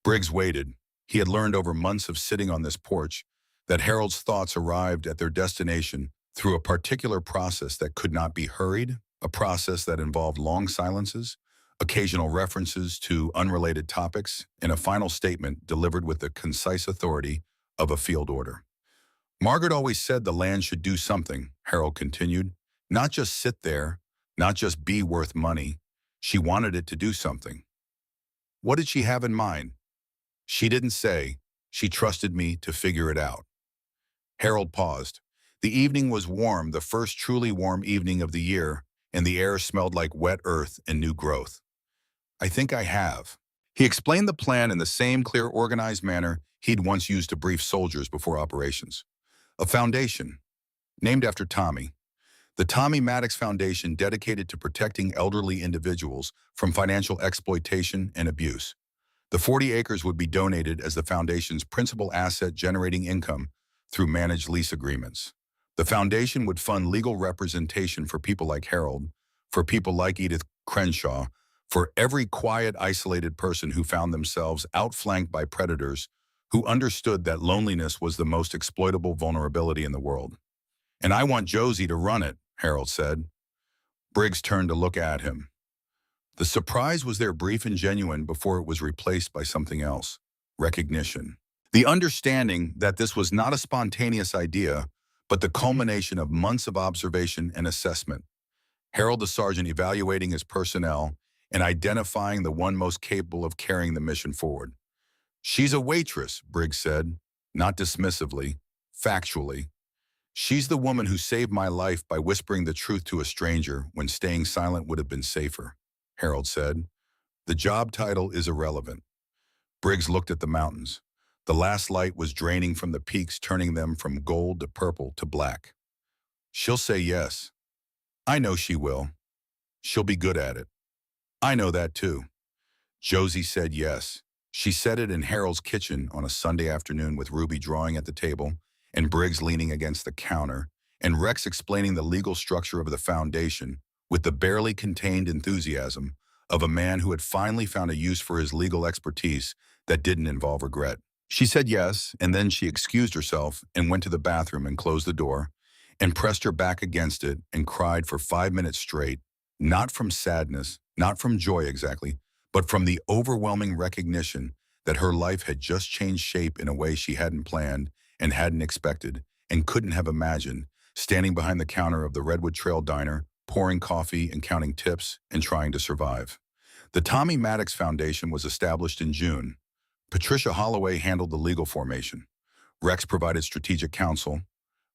Briggs waited. He had learned over months of sitting on this porch that Harold's thoughts arrived at their destination through a particular process that could not be hurried, a process that involved long silences, occasional references to unrelated topics, and a final statement delivered with the concise authority of a field order. Margaret always said the land should do something, Harold continued. Not just sit there, not just be worth money. She wanted it to do something. What did she have in mind? She didn't say. She trusted me to figure it out. Harold paused. The evening was warm, the first truly warm evening of the year, and the air smelled like wet earth and new growth. I think I have. He explained the plan in the same clear, organized manner he'd once used to brief soldiers before operations. A foundation, named after Tommy. The Tommy Maddox Foundation dedicated to protecting elderly individuals from financial exploitation and abuse. The 40 acres would be donated as the foundation's principal asset generating income through managed lease agreements. The foundation would fund legal representation for people like Harold, for people like Edith Crenshaw, for every quiet, isolated person who found themselves outflanked by predators who understood that loneliness was the most exploitable vulnerability in the world. "And I want Josie to run it," Harold said. Briggs turned to look at him. The surprise was there, brief and genuine, before it was replaced by something else: recognition. The understanding that this was not a spontaneous idea, but the culmination of months of observation and assessment. Harold the sergeant evaluating his personnel and identifying the one most capable of carrying the mission forward. "She's a waitress," Briggs said, not dismissively, factually. "She's the woman who saved my life by whispering the truth to a stranger when staying silent would have been safer," Harold said. "The job title is irrelevant." Briggs looked at the mountains. The last light was draining from the peaks, turning them from gold to purple to black. "She'll say yes." "I know she will. She'll be good at it." "I know that too." Josie said yes. She said it in Harold's kitchen on a Sunday afternoon, with Ruby drawing at the table and Briggs leaning against the counter, and Rex explaining the legal structure of the foundation with the barely contained enthusiasm of a man who had finally found a use for his legal expertise that didn't involve regret. She said yes, and then she excused herself and went to the bathroom and closed the door and pressed her back against it and cried for 5 minutes straight, not from sadness, not from joy exactly, but from the overwhelming recognition that her life had just changed shape in a way she hadn't planned and hadn't expected and couldn't have imagined, standing behind the counter of the Redwood Trail Diner, pouring coffee and counting tips and trying to survive. The Tommy Maddox Foundation was established in June. Patricia Holloway handled the legal formation. Rex provided strategic counsel.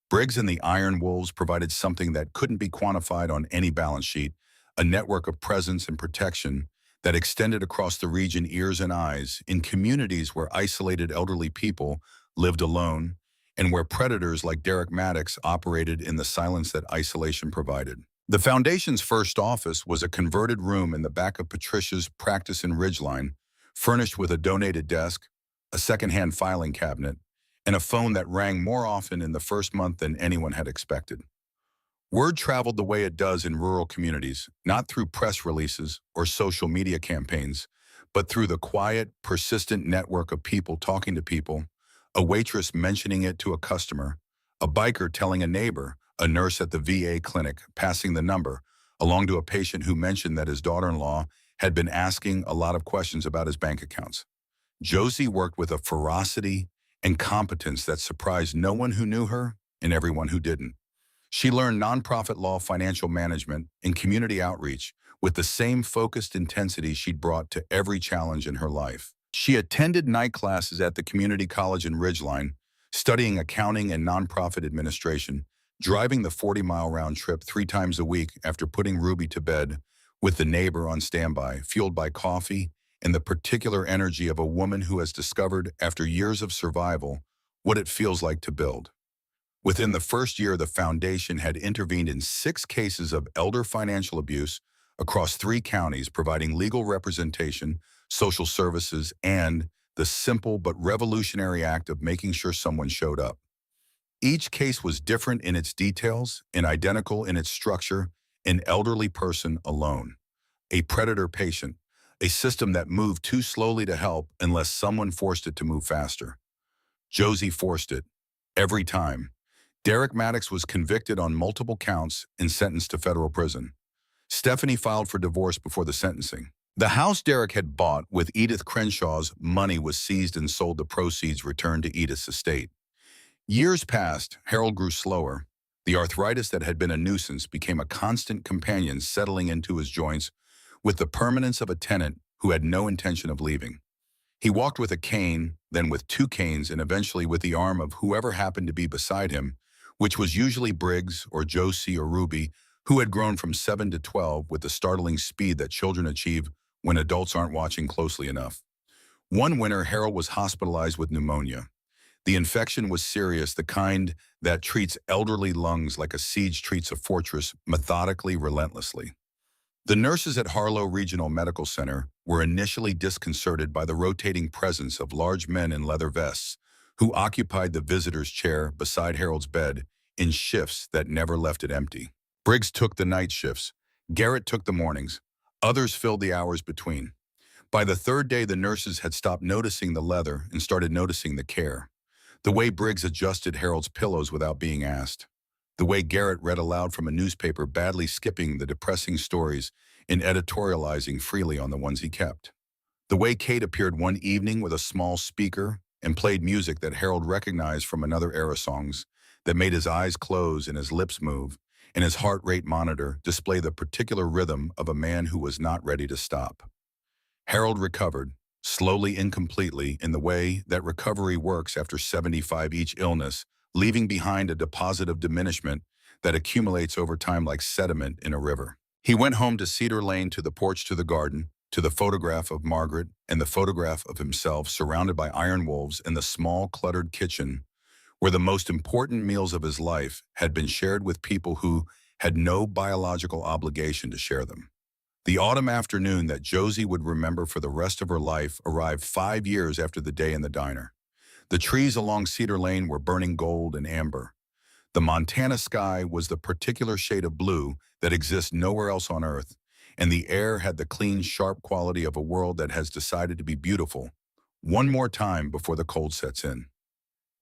Briggs and the Iron Wolves provided something that couldn't be quantified on any balance sheet: a network of presence and protection that extended across the region, ears and eyes, in communities where isolated elderly people lived alone and where predators like Derek Maddox operated in the silence that isolation provided. The Foundation's first office was a converted room in the back of Patricia's practice in Ridgeline, furnished with a donated desk, a second-hand filing cabinet, and a phone that rang more often in the first month than anyone had expected. Word traveled the way it does in rural communities, not through press releases or social media campaigns, but through the quiet, persistent network of people talking to people, a waitress mentioning it to a customer, a biker telling a neighbor, a nurse at the VA clinic passing the number along to a patient who mentioned that his daughter-in-law had been asking a lot of questions about his bank accounts. Josie worked with a ferocity and competence that surprised no one who knew her and everyone who didn't. She learned nonprofit law, financial management, and community outreach with the same focused intensity she'd brought to every challenge in her life. She attended night classes at the community college in Ridgeline, studying accounting and nonprofit administration, driving the 40-mile round trip 3 times a week after putting Ruby to bed, with the neighbor on standby, fueled by coffee and the particular energy of a woman who has discovered, after years of survival, what it feels like to build. Within the first year, the foundation had intervened in 6 cases of elder financial abuse across 3 counties, providing legal representation, social services, and the simple but revolutionary act of making sure someone showed up. Each case was different in its details and identical in its structure: an elderly person alone, a predator patient, a system that moved too slowly to help unless someone forced it to move faster. Josie forced it, every time. Derek Maddox was convicted on multiple counts and sentenced to federal prison. Stephanie filed for divorce before the sentencing. The house Derek had bought with Edith Crenshaw's money was seized and sold, the proceeds returned to Edith's estate. Years passed. Harold grew slower. The arthritis that had been a nuisance became a constant companion, settling into his joints with the permanence of a tenant who had no intention of leaving. He walked with a cane, then with 2 canes, and eventually with the arm of whoever happened to be beside him, which was usually Briggs or Josie or Ruby, who had grown from 7 to 12 with the startling speed that children achieve when adults aren't watching closely enough. One winter, Harold was hospitalized with pneumonia. The infection was serious, the kind that treats elderly lungs like a siege treats a fortress, methodically, relentlessly. The nurses at Harlow Regional Medical Center were initially disconcerted by the rotating presence of large men in leather vests who occupied the visitor's chair beside Harold's bed in shifts that never left it empty. Briggs took the night shifts. Garrett took the mornings. Others filled the hours between. By the third day, the nurses had stopped noticing the leather and started noticing the care. The way Briggs adjusted Harold's pillows without being asked. The way Garrett read aloud from a newspaper, badly skipping the depressing stories and editorializing freely on the ones he kept. The way Kate appeared one evening with a small speaker and played music that Harold recognized from another era songs that made his eyes close and his lips move, and his heart rate monitor display the particular rhythm of a man who was not ready to stop. Harold recovered, slowly and completely, in the way that recovery works after 75 each illness, leaving behind a deposit of diminishment that accumulates over time like sediment in a river. He went home to Cedar Lane, to the porch, to the garden, to the photograph of Margaret and the photograph of himself surrounded by iron wolves in the small, cluttered kitchen where the most important meals of his life had been shared with people who had no biological obligation to share them. The autumn afternoon that Josie would remember for the rest of her life arrived 5 years after the day in the diner. The trees along Cedar Lane were burning gold and amber. The Montana sky was the particular shade of blue that exists nowhere else on Earth, and the air had the clean, sharp quality of a world that has decided to be beautiful one more time before the cold sets in.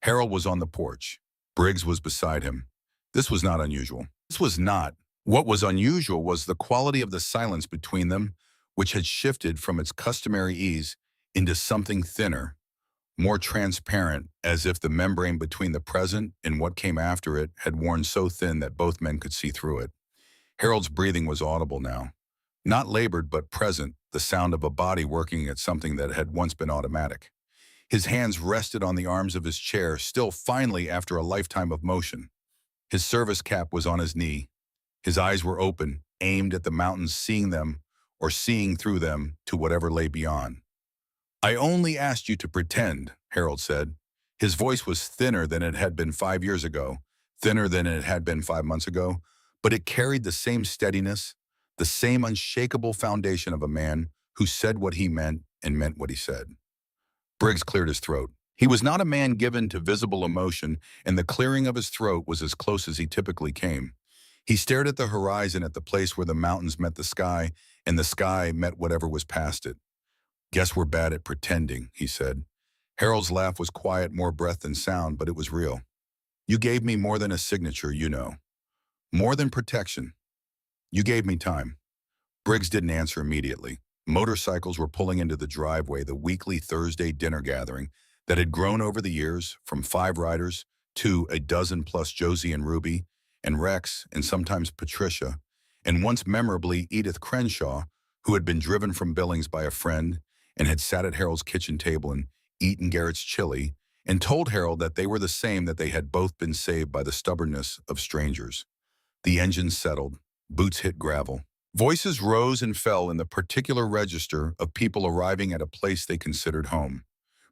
Harold was on the porch. Briggs was beside him. This was not unusual. This was not. What was unusual was the quality of the silence between them, which had shifted from its customary ease into something thinner, more transparent, as if the membrane between the present and what came after it had worn so thin that both men could see through it. Harold's breathing was audible now. Not labored, but present, the sound of a body working at something that had once been automatic. His hands rested on the arms of his chair, still finely after a lifetime of motion. His service cap was on his knee. His eyes were open, aimed at the mountains, seeing them, or seeing through them, to whatever lay beyond. "I only asked you to pretend," Harold said. His voice was thinner than it had been 5 years ago, thinner than it had been 5 months ago, but it carried the same steadiness, the same unshakable foundation of a man who said what he meant and meant what he said. Briggs cleared his throat. He was not a man given to visible emotion, and the clearing of his throat was as close as he typically came. He stared at the horizon, at the place where the mountains met the sky, and the sky met whatever was past it. "Guess we're bad at pretending," he said. Harold's laugh was quiet, more breath than sound, but it was real. "You gave me more than a signature, you know. More than protection. You gave me time." Briggs didn't answer immediately. Motorcycles were pulling into the driveway, the weekly Thursday dinner gathering that had grown over the years from 5 riders to a dozen plus Josie and Ruby, and Rex, and sometimes Patricia, and once memorably Edith Crenshaw, who had been driven from Billings by a friend and had sat at Harold's kitchen table and eaten Garrett's chili, and told Harold that they were the same, that they had both been saved by the stubbornness of strangers. The engine settled. Boots hit gravel. Voices rose and fell in the particular register of people arriving at a place they considered home.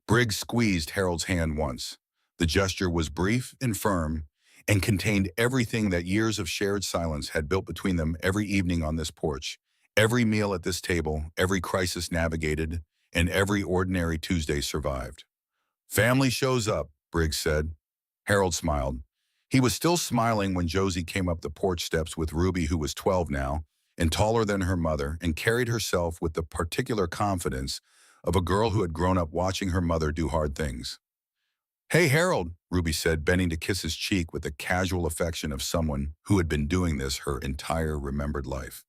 Briggs squeezed Harold's hand once. The gesture was brief and firm and contained everything that years of shared silence had built between them. Every evening on this porch, every meal at this table, every crisis navigated, and every ordinary Tuesday survived. "Family shows up," Briggs said. Harold smiled. He was still smiling when Josie came up the porch steps with Ruby, who was 12 now, and taller than her mother, and carried herself with the particular confidence of a girl who had grown up watching her mother do hard things. "Hey, Harold," Ruby said, bending to kiss his cheek with the casual affection of someone who had been doing this her entire remembered life.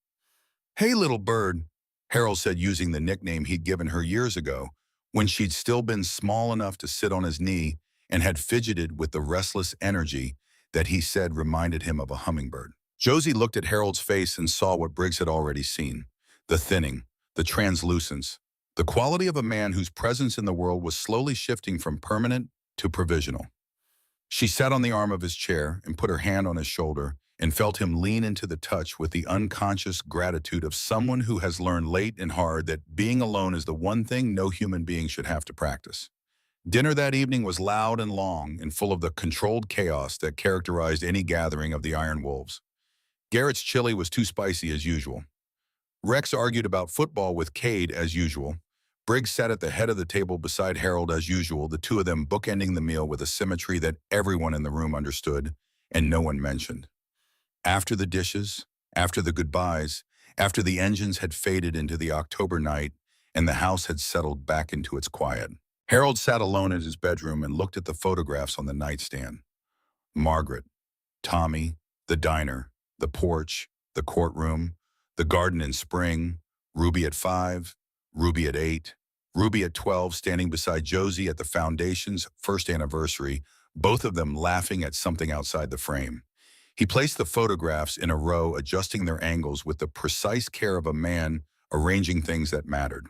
"Hey, little bird," Harold said, using the nickname he'd given her years ago, when she'd still been small enough to sit on his knee and had fidgeted with the restless energy that he said reminded him of a hummingbird. Josie looked at Harold's face and saw what Briggs had already seen: the thinning, the translucence, the quality of a man whose presence in the world was slowly shifting from permanent to provisional. She sat on the arm of his chair and put her hand on his shoulder and felt him lean into the touch with the unconscious gratitude of someone who has learned late and hard that being alone is the one thing no human being should have to practice. Dinner that evening was loud and long and full of the controlled chaos that characterized any gathering of the Iron Wolves. Garrett's chili was too spicy as usual. Rex argued about football with Cade as usual. Briggs sat at the head of the table beside Harold as usual, the two of them bookending the meal with a symmetry that everyone in the room understood and no one mentioned. After the dishes, after the goodbyes, after the engines had faded into the October night and the house had settled back into its quiet, Harold sat alone in his bedroom and looked at the photographs on the nightstand. Margaret, Tommy, the diner, the porch, the courtroom, the garden in spring, Ruby at 5, Ruby at 8, Ruby at 12 standing beside Josie at the foundation's first anniversary, both of them laughing at something outside the frame. He placed the photographs in a row, adjusting their angles with the precise care of a man arranging things that mattered.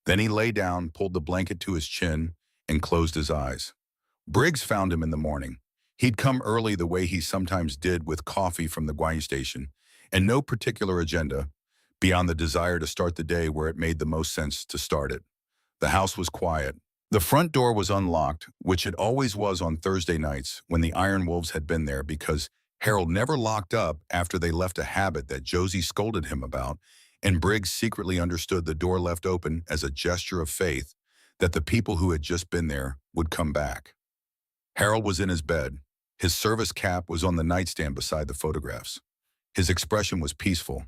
Then he lay down, pulled the blanket to his chin, and closed his eyes. Briggs found him in the morning. He'd come early the way he sometimes did with coffee from the Guay station, and no particular agenda, beyond the desire to start the day where it made the most sense to start it. The house was quiet. The front door was unlocked, which it always was on Thursday nights when the Iron Wolves had been there because Harold never locked up after they left a habit that Josie scolded him about, and Briggs secretly understood the door left open as a gesture of faith that the people who had just been there would come back. Harold was in his bed. His service cap was on the nightstand beside the photographs. His expression was peaceful,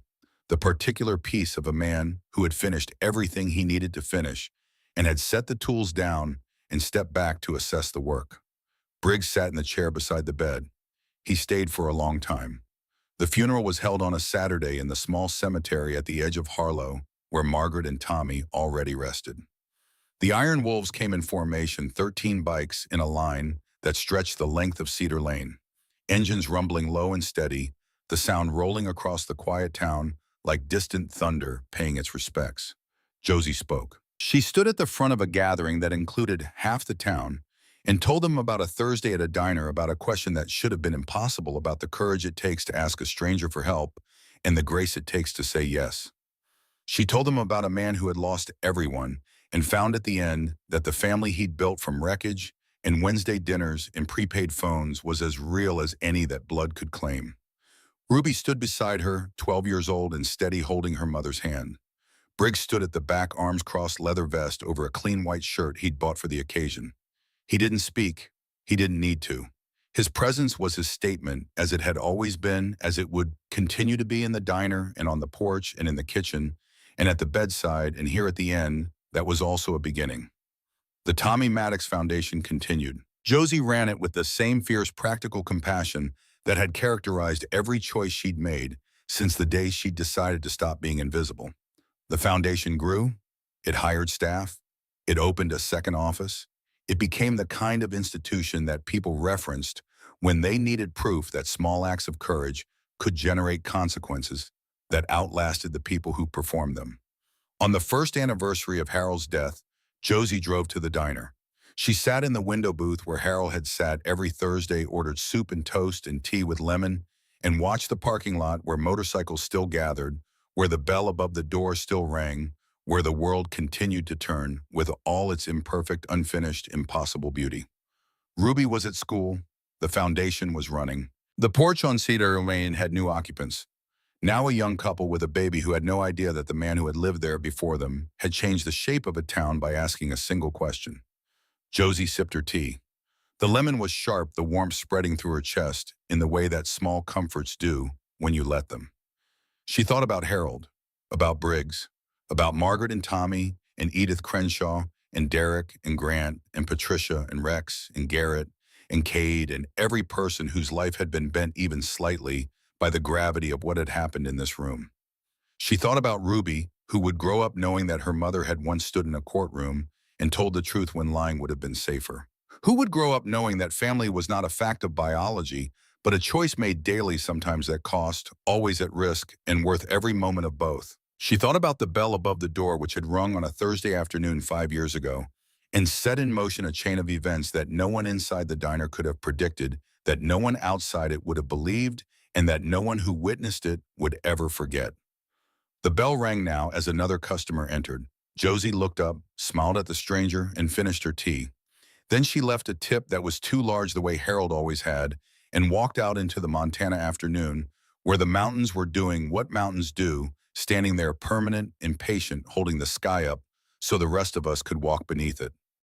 the particular peace of a man who had finished everything he needed to finish and had set the tools down and stepped back to assess the work. Briggs sat in the chair beside the bed. He stayed for a long time. The funeral was held on a Saturday in the small cemetery at the edge of Harlow, where Margaret and Tommy already rested. The Iron Wolves came in formation, 13 bikes in a line that stretched the length of Cedar Lane, engines rumbling low and steady, the sound rolling across the quiet town like distant thunder paying its respects. Josie spoke. She stood at the front of a gathering that included half the town and told them about a Thursday at a diner about a question that should have been impossible, about the courage it takes to ask a stranger for help and the grace it takes to say yes. She told them about a man who had lost everyone and found at the end that the family he'd built from wreckage and Wednesday dinners and prepaid phones was as real as any that blood could claim. Ruby stood beside her, 12 years old and steady, holding her mother's hand. Briggs stood at the back, arms crossed, leather vest over a clean white shirt he'd bought for the occasion. He didn't speak. He didn't need to. His presence was his statement, as it had always been, as it would continue to be in the diner and on the porch and in the kitchen and at the bedside, and here at the end, that was also a beginning. The Tommy Maddox Foundation continued. Josie ran it with the same fierce practical compassion that had characterized every choice she'd made since the day she'd decided to stop being invisible. The foundation grew. It hired staff. It opened a second office. It became the kind of institution that people referenced when they needed proof that small acts of courage could generate consequences that outlasted the people who performed them. On the first anniversary of Harold's death, Josie drove to the diner. She sat in the window booth where Harold had sat every Thursday, ordered soup and toast and tea with lemon, and watched the parking lot where motorcycles still gathered, where the bell above the door still rang, where the world continued to turn with all its imperfect, unfinished, impossible beauty. Ruby was at school. The foundation was running. The porch on Cedar Lane had new occupants. Now a young couple with a baby who had no idea that the man who had lived there before them had changed the shape of a town by asking a single question. Josie sipped her tea. The lemon was sharp, the warmth spreading through her chest in the way that small comforts do when you let them. She thought about Harold, about Briggs, about Margaret and Tommy and Edith Crenshaw and Derek and Grant and Patricia and Rex and Garrett and Cade and every person whose life had been bent even slightly by the gravity of what had happened in this room. She thought about Ruby, who would grow up knowing that her mother had once stood in a courtroom and told the truth when lying would have been safer. Who would grow up knowing that family was not a fact of biology, but a choice made daily, sometimes at cost, always at risk, and worth every moment of both. She thought about the bell above the door, which had rung on a Thursday afternoon 5 years ago, and set in motion a chain of events that no one inside the diner could have predicted, that no one outside it would have believed, and that no one who witnessed it would ever forget. The bell rang now as another customer entered. Josie looked up, smiled at the stranger, and finished her tea. Then she left a tip that was too large the way Harold always had and walked out into the Montana afternoon where the mountains were doing what mountains do, standing there permanent, impatient, holding the sky up so the rest of us could walk beneath it.